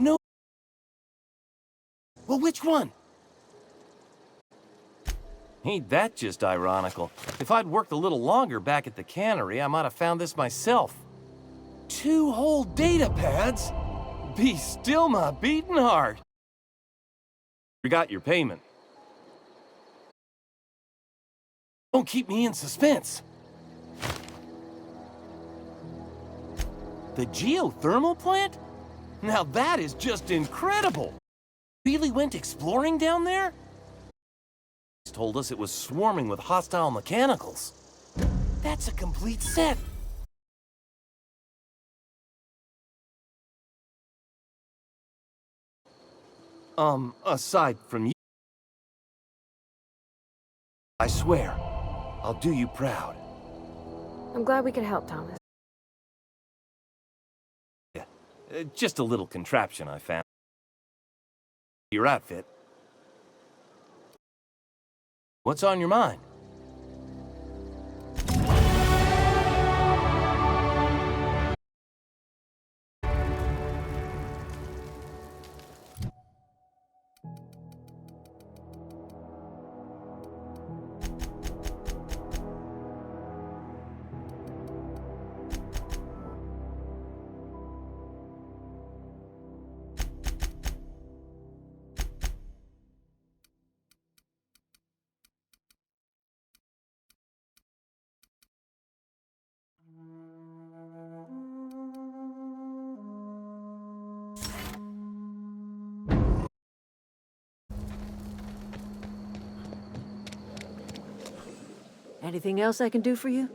S9: No. Well, which one? Ain't that just ironical? If I'd worked a little longer back at the cannery, I might have found this myself. 2 whole data pads? Be still my beating heart. You got your payment. Don't keep me in suspense. The geothermal plant? Now that is just incredible. Really went exploring down there? Told us it was swarming with hostile mechanicals. That's a complete set. Aside from you, I swear, I'll do you proud.
S3: I'm glad we could help, Thomas.
S9: Yeah, just a little contraption I found. Your outfit. What's on your mind?
S13: Anything else I can do for you?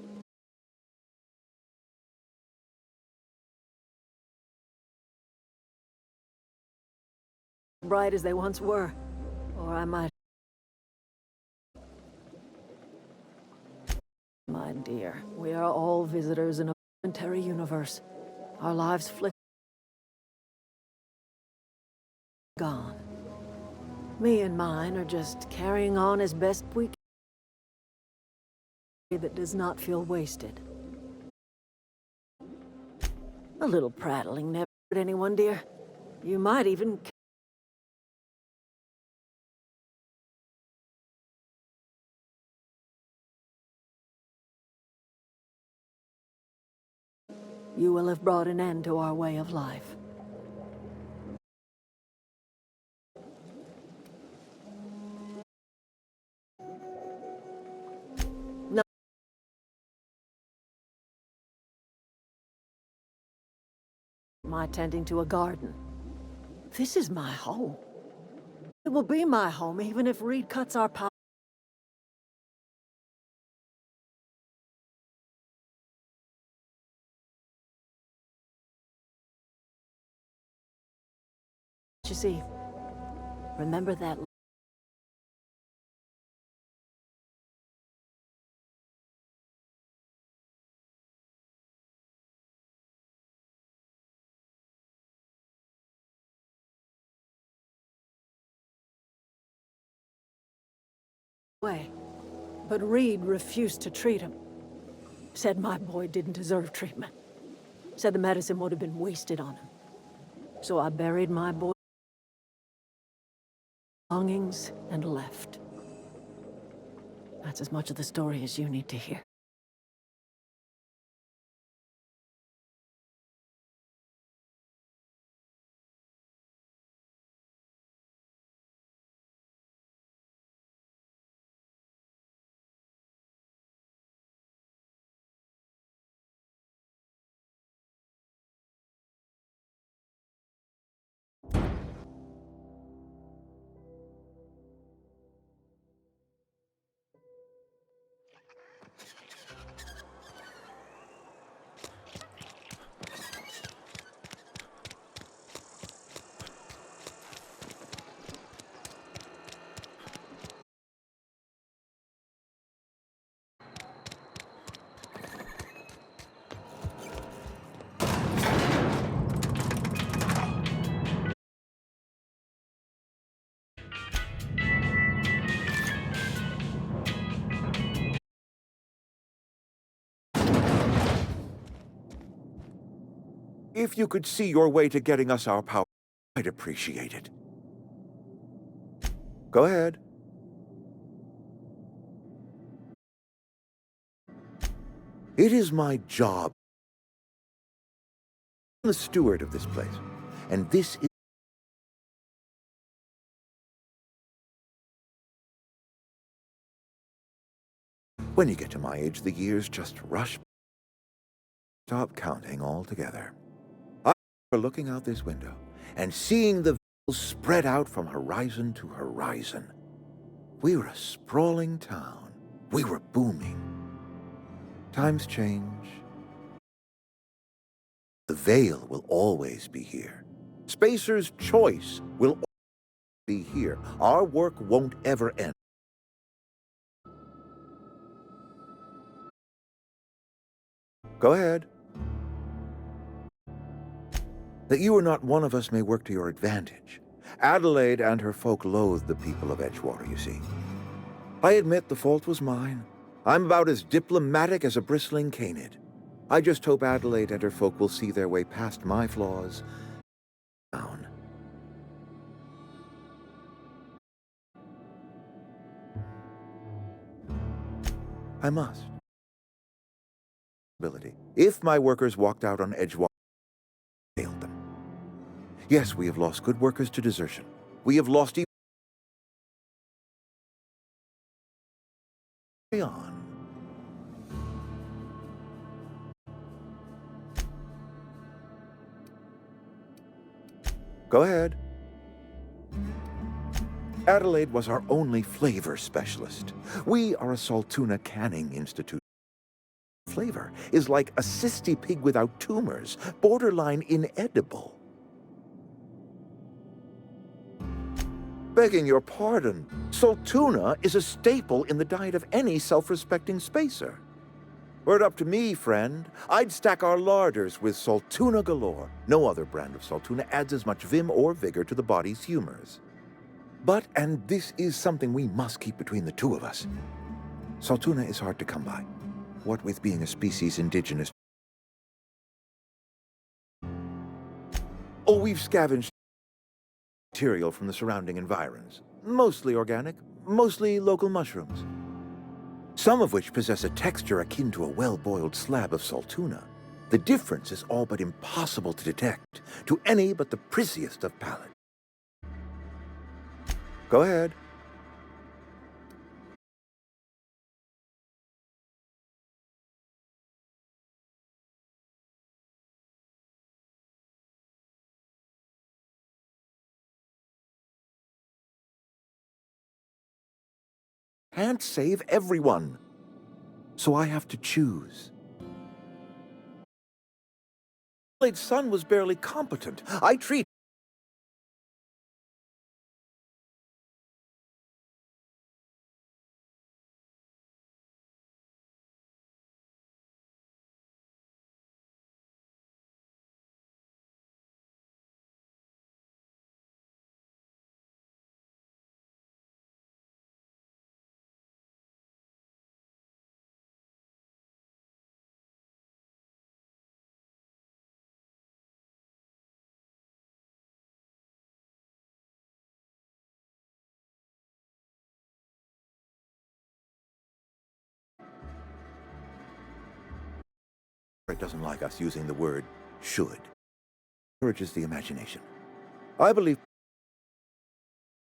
S13: Bright as they once were. Or I might... My dear, we are all visitors in a momentary universe. Our lives flicker... gone. Me and mine are just carrying on as best we can. That does not feel wasted. A little prattling never hurt anyone, dear. You might even... You will have brought an end to our way of life. My tending to a garden. This is my home. It will be my home even if Reed cuts our power. You see, remember that way. But Reed refused to treat him. Said my boy didn't deserve treatment. Said the medicine would have been wasted on him. So I buried my boy belongings and left. That's as much of the story as you need to hear.
S4: If you could see your way to getting us our power, I'd appreciate it. Go ahead. It is my job. I'm the steward of this place, and this is... When you get to my age, the years just rush. Stop counting altogether. I remember looking out this window and seeing the Veil spread out from horizon to horizon. We were a sprawling town. We were booming. Times change. The Veil will always be here. Spacer's Choice will always be here. Our work won't ever end. Go ahead. That you are not one of us may work to your advantage. Adelaide and her folk loathe the people of Edgewater, you see. I admit the fault was mine. I'm about as diplomatic as a bristling canid. I just hope Adelaide and her folk will see their way past my flaws. Down. I must. If my workers walked out on Edgewater, failed them. Yes, we have lost good workers to desertion. We have lost even... on. Go ahead. Adelaide was our only flavor specialist. We are a Saltuna Canning Institute. Flavor is like a cysty pig without tumors, borderline inedible. Begging your pardon, Saltuna is a staple in the diet of any self-respecting spacer. Were it up to me, friend, I'd stack our larders with Saltuna galore. No other brand of Saltuna adds as much vim or vigor to the body's humors. But, and this is something we must keep between the two of us, Saltuna is hard to come by. What with being a species indigenous... Oh, we've scavenged material from the surrounding environs. Mostly organic, mostly local mushrooms. Some of which possess a texture akin to a well-boiled slab of Saltuna. The difference is all but impossible to detect to any but the prissiest of palate. Go ahead. Can't save everyone. So I have to choose. Adelaide's son was barely competent. I treat it doesn't like us using the word should. Encourages the imagination. I believe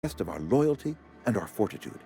S4: the test of our loyalty and our fortitude.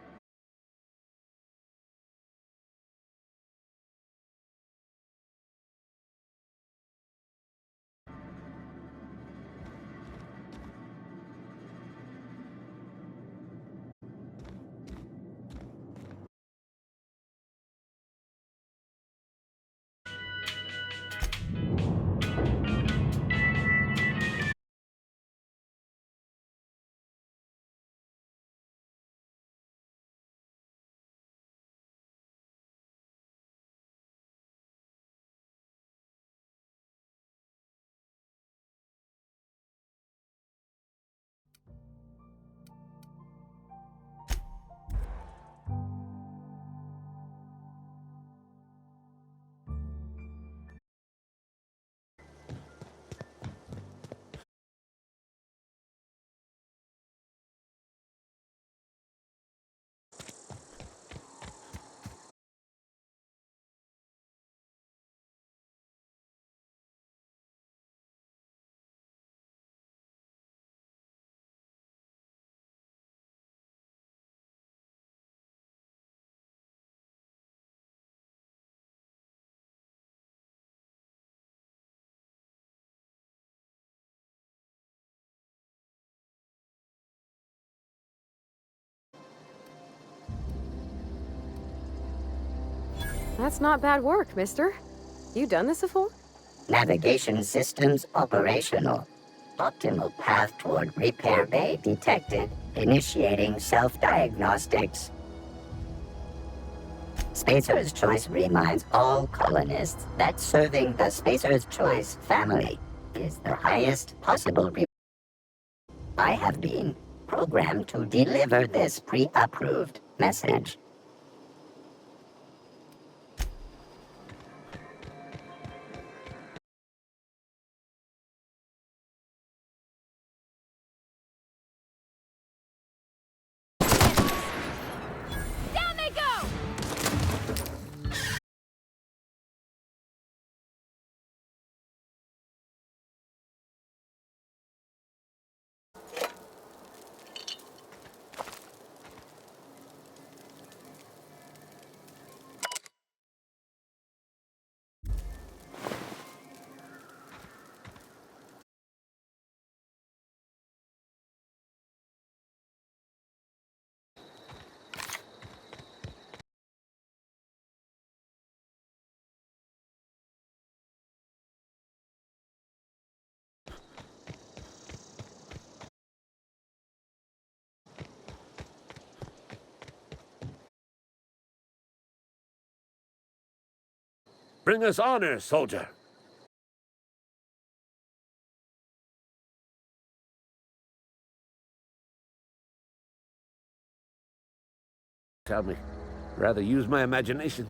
S3: That's not bad work, mister. You done this before?
S1: Navigation systems operational. Optimal path toward repair bay detected. Initiating self-diagnostics. Spacer's Choice reminds all colonists that serving the Spacer's Choice family is the highest possible reward. I have been programmed to deliver this pre-approved message.
S3: Down they go!
S17: Bring us honor, soldier. Tell me, rather use my imagination.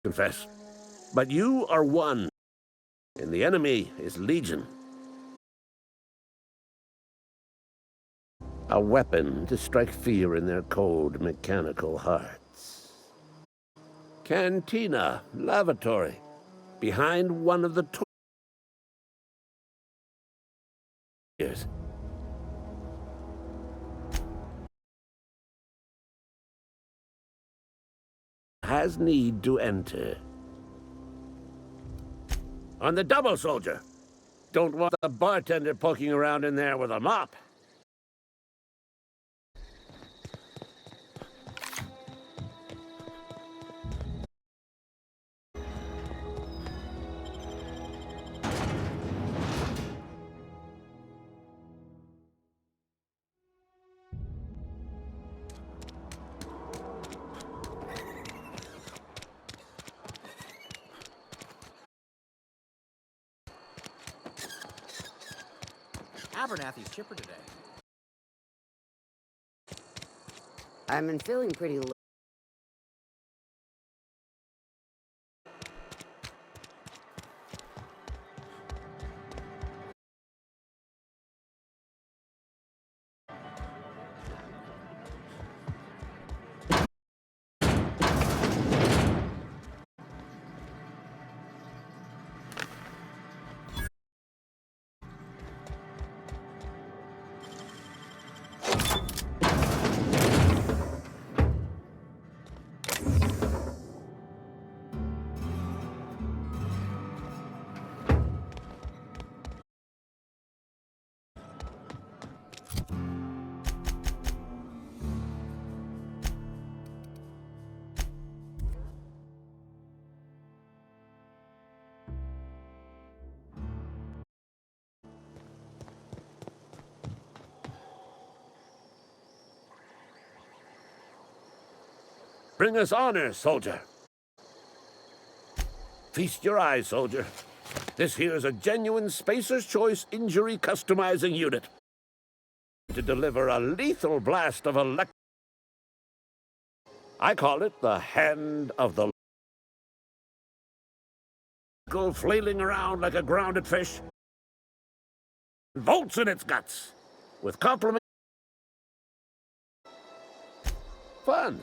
S17: Confess. But you are one, and the enemy is legion. A weapon to strike fear in their cold, mechanical hearts. Cantina, lavatory, behind one of the years. Has need to enter. On the double, soldier. Don't want the bartender poking around in there with a mop.
S6: Abernathy's chipper today. I've been feeling pretty low.
S17: Bring us honor, soldier. Feast your eyes, soldier. This here's a genuine Spacer's Choice injury customizing unit. To deliver a lethal blast of I call it the Hand of the Go flailing around like a grounded fish. Volts in its guts. With complement. Fun.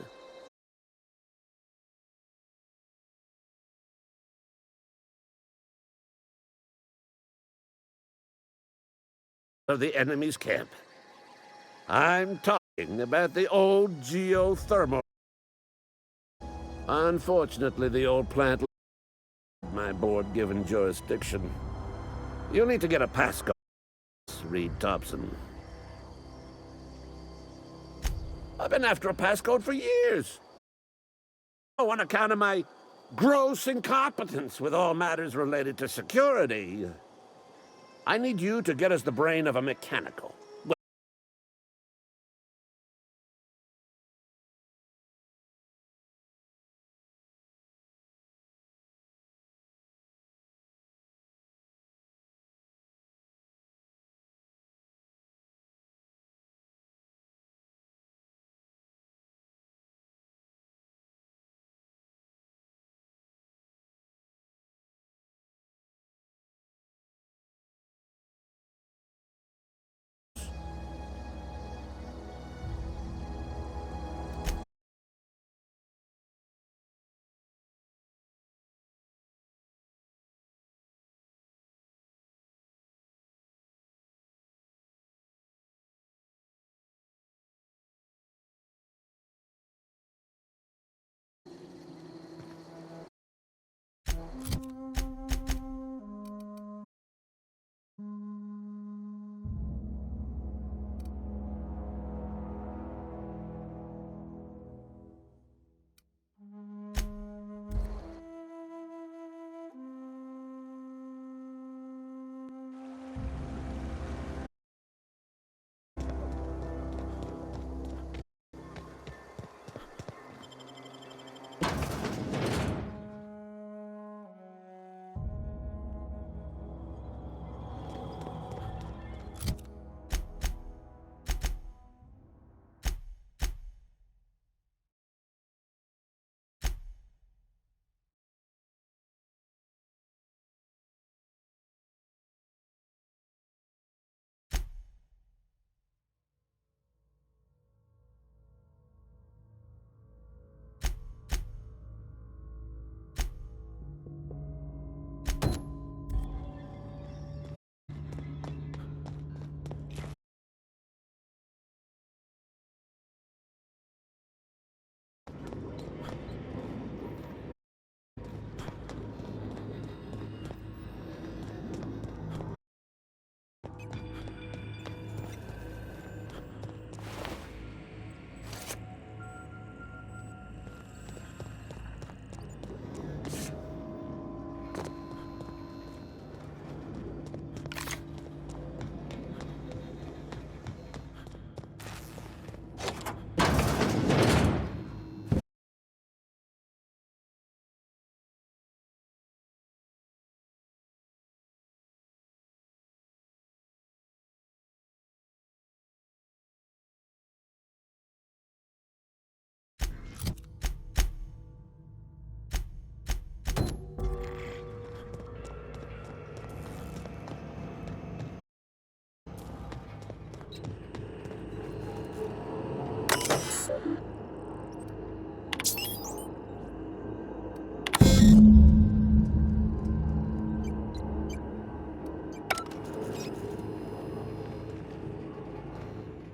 S17: Of the enemy's camp. I'm talking about the old geothermal. Unfortunately, the old plant my board-given jurisdiction. You'll need to get a passcode, Reed Thompson. I've been after a passcode for years. on account of my gross incompetence with all matters related to security. I need you to get us the brain of a mechanical.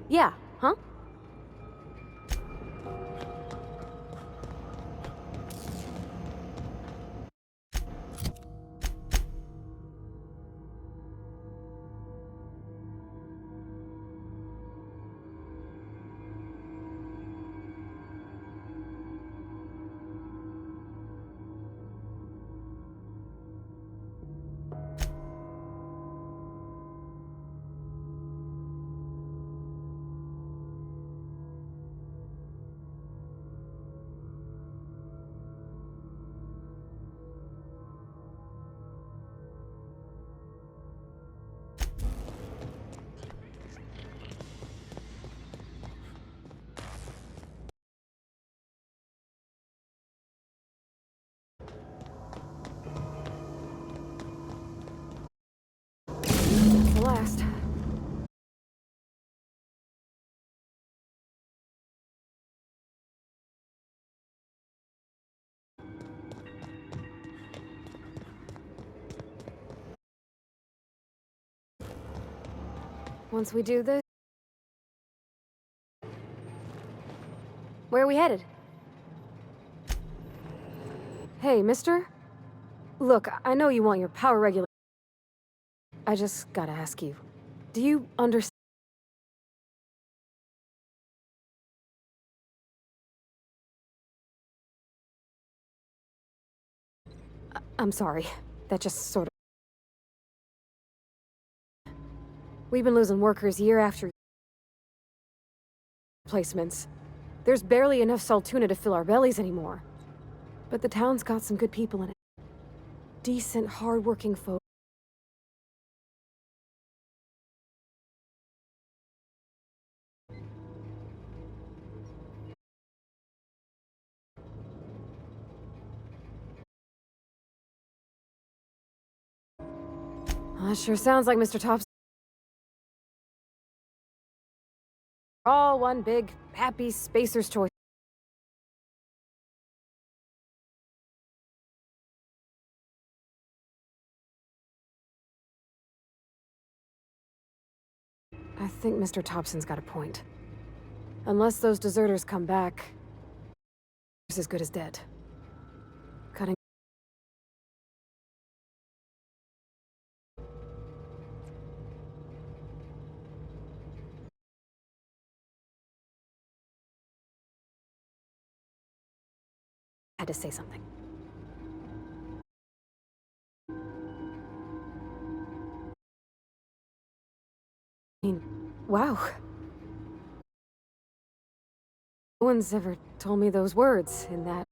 S3: Yeah, huh? That's the last. Once we do this... Where are we headed? Hey, mister? Look, I know you want your power regulation. I just gotta ask you, do you understand? I'm sorry. That just sort of... We've been losing workers year after placements. There's barely enough Saltuna to fill our bellies anymore. But the town's got some good people in it. Decent, hard-working folk. Sure sounds like Mr. Thompson. All one big, happy spacer's choice. I think Mr. Thompson's got a point. Unless those deserters come back, he's as good as dead. Cutting. Had to say something. I mean, wow. No one's ever told me those words in that.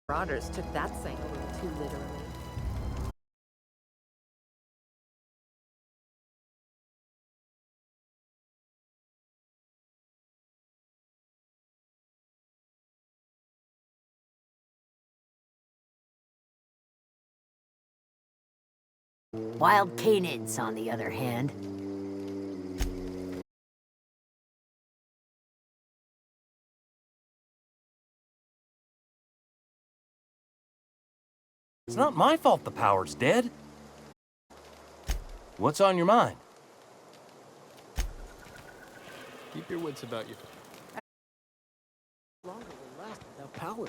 S18: Marauders took that saying a little too literally.
S6: Wild canids, on the other hand.
S9: It's not my fault the power's dead. What's on your mind?
S14: Keep your wits about you.
S13: Longer will last without power.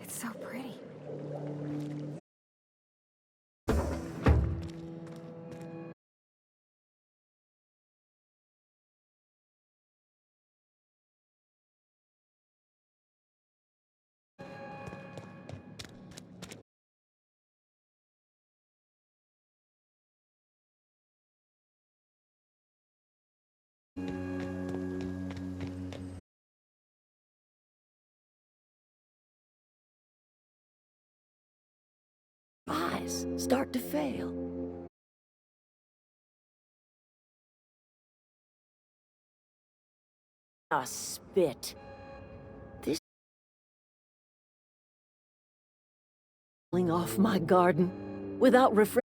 S3: It's so pretty.
S13: Eyes start to fail. Ah, spit. This off my garden without refresh.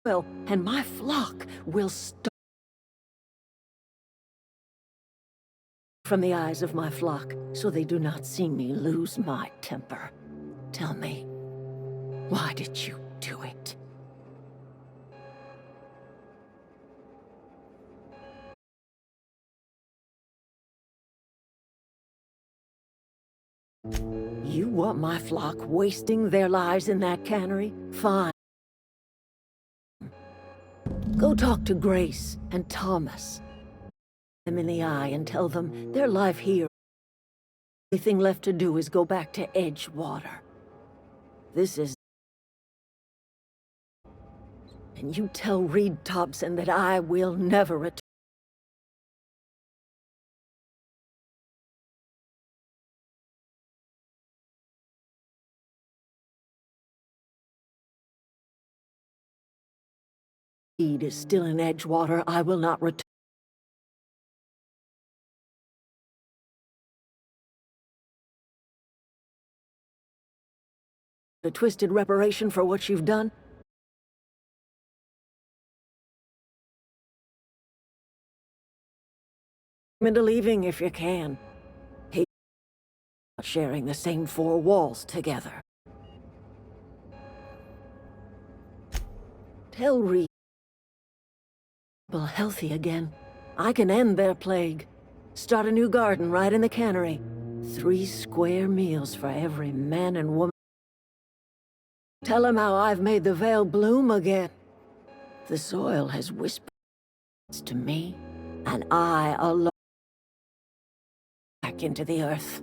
S13: Well, and my flock will start from the eyes of my flock, so they do not see me lose my temper. Tell me, why did you do it? You want my flock wasting their lives in that cannery? Fine. Go talk to Grace and Thomas. Look them in the eye and tell them their life here. The only thing left to do is go back to Edgewater. This is... And you tell Reed Thompson that I will never return. Reed is still in Edgewater. I will not return. A twisted reparation for what you've done? Into leaving if you can. Hey, sharing the same four walls together. Tell Reed. People healthy again. I can end their plague. Start a new garden right in the cannery. 3 square meals for every man and woman. Tell him how I've made the Vale bloom again. The soil has whispered to me, and I alone back into the earth.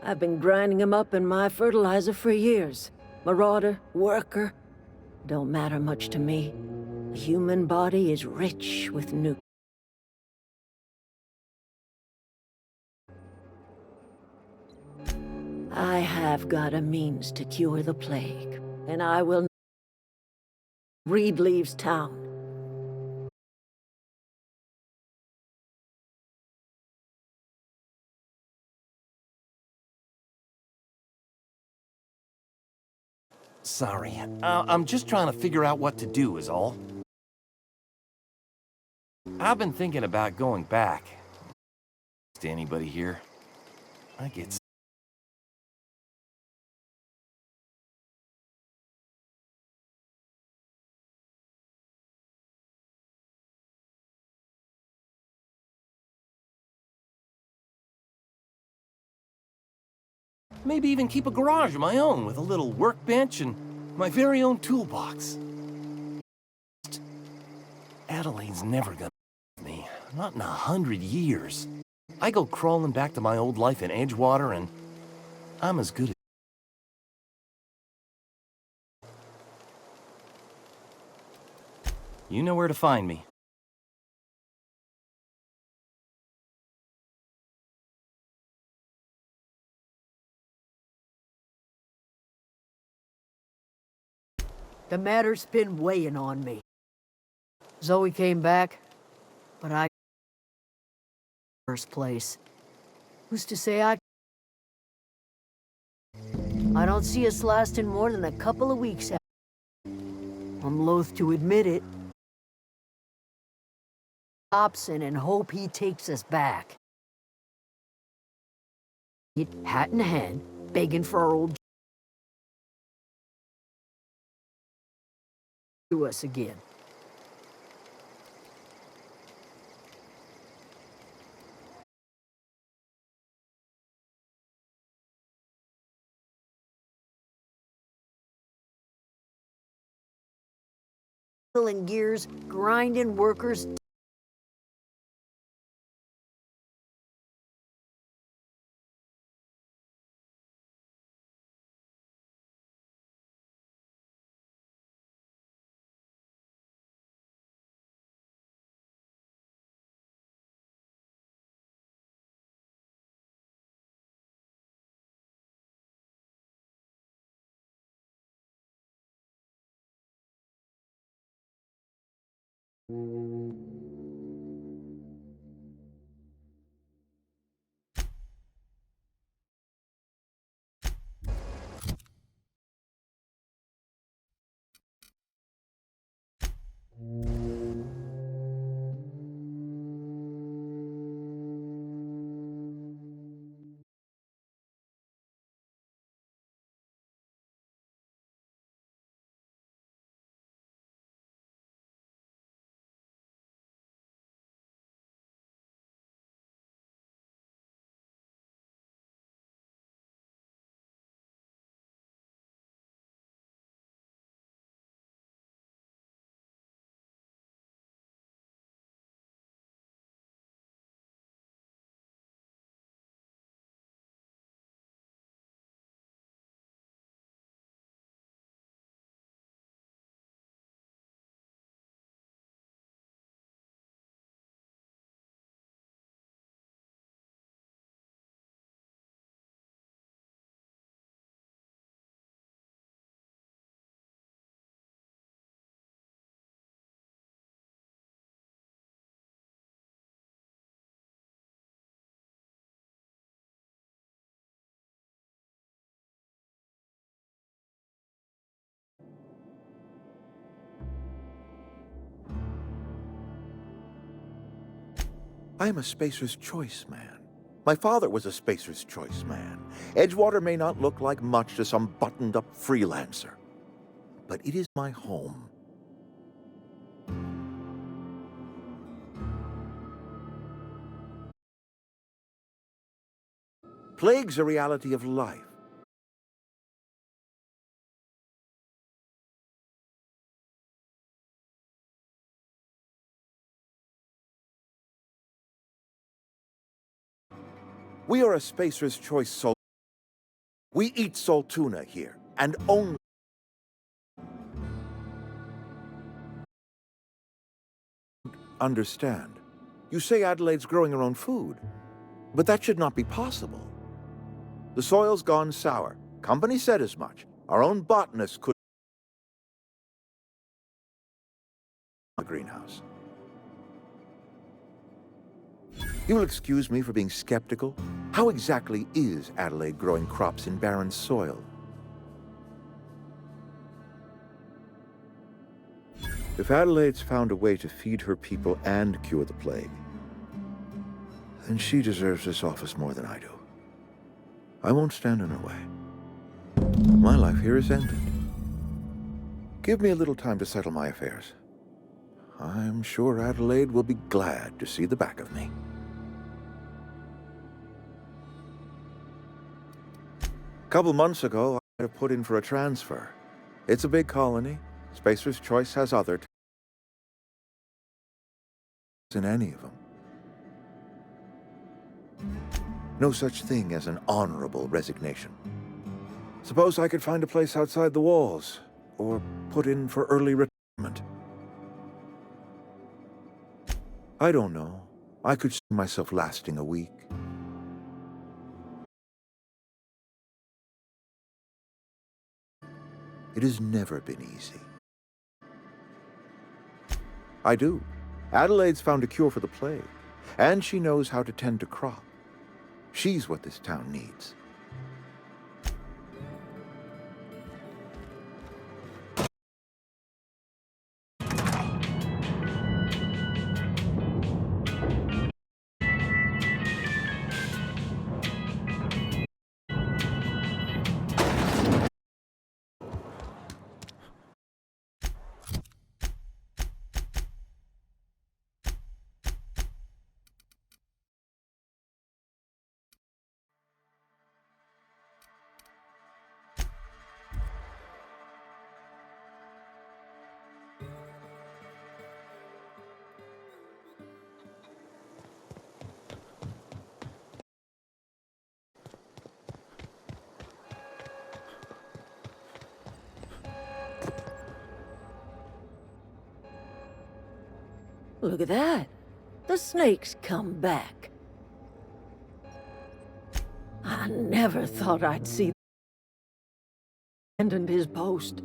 S13: I've been grinding him up in my fertilizer for years. Marauder, worker, don't matter much to me. The human body is rich with nutrients. I have got a means to cure the plague, and I will... Reed leaves town.
S9: Sorry, I'm just trying to figure out what to do is all. I've been thinking about going back. To anybody here? I get... Maybe even keep a garage of my own with a little workbench and my very own toolbox. Adelaide's never gonna me. Not in 100 years. I go crawling back to my old life in Edgewater and I'm as good as... You know where to find me.
S6: The matter's been weighing on me. Zoe came back, but I... First place. Who's to say I don't see us lasting more than a couple of weeks. I'm loath to admit it. Hobson and hope he takes us back. Hat in hand, begging for our old... to us again. Pulling gears, grinding workers.
S4: I am a Spacer's Choice man. My father was a Spacer's Choice man. Edgewater may not look like much to some buttoned-up freelancer, but it is my home. Plague's a reality of life. We are a Spacer's Choice soul. We eat salt tuna here, and only... Understand. You say Adelaide's growing her own food, but that should not be possible. The soil's gone sour. Company said as much. Our own botanist could... The greenhouse. You will excuse me for being skeptical. How exactly is Adelaide growing crops in barren soil? If Adelaide's found a way to feed her people and cure the plague, then she deserves this office more than I do. I won't stand in her way. My life here is ended. Give me a little time to settle my affairs. I'm sure Adelaide will be glad to see the back of me. A couple months ago, I had put in for a transfer. It's a big colony. Spacer's Choice has other in any of them. No such thing as an honorable resignation. Suppose I could find a place outside the walls, or put in for early retirement. I don't know. I could see myself lasting a week. It has never been easy. I do. Adelaide's found a cure for the plague, and she knows how to tend to crop. She's what this town needs.
S13: Look at that. The snake's come back. I never thought I'd see abandoned his post.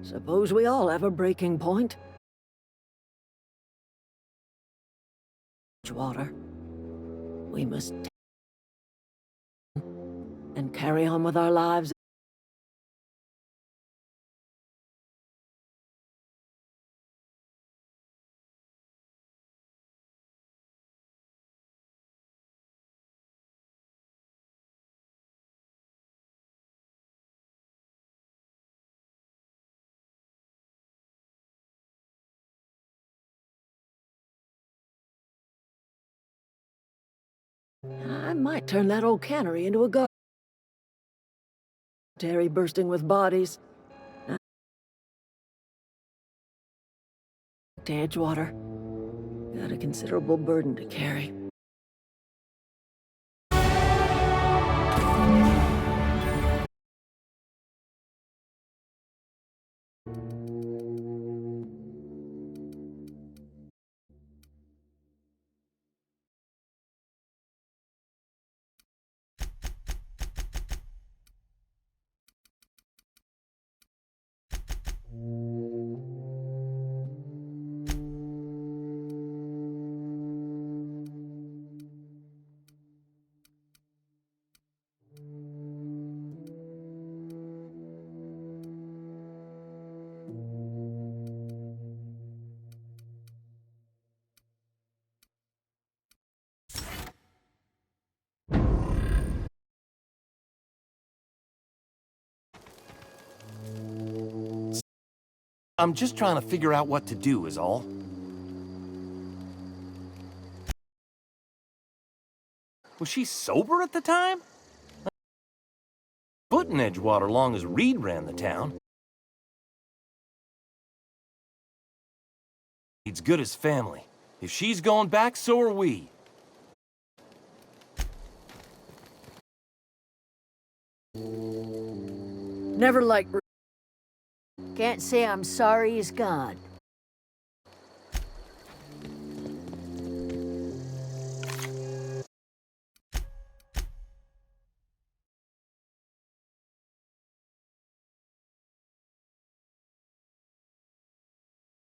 S13: Suppose we all have a breaking point. Edgewater. We must and carry on with our lives. I might turn that old cannery into a garden. Terry bursting with bodies. To Edgewater. Got a considerable burden to carry.
S9: I'm just trying to figure out what to do is all. Was she sober at the time? Foot in Edgewater long as Reed ran the town. He's good as family. If she's going back, so are we.
S6: Never liked. Can't say I'm sorry he's gone.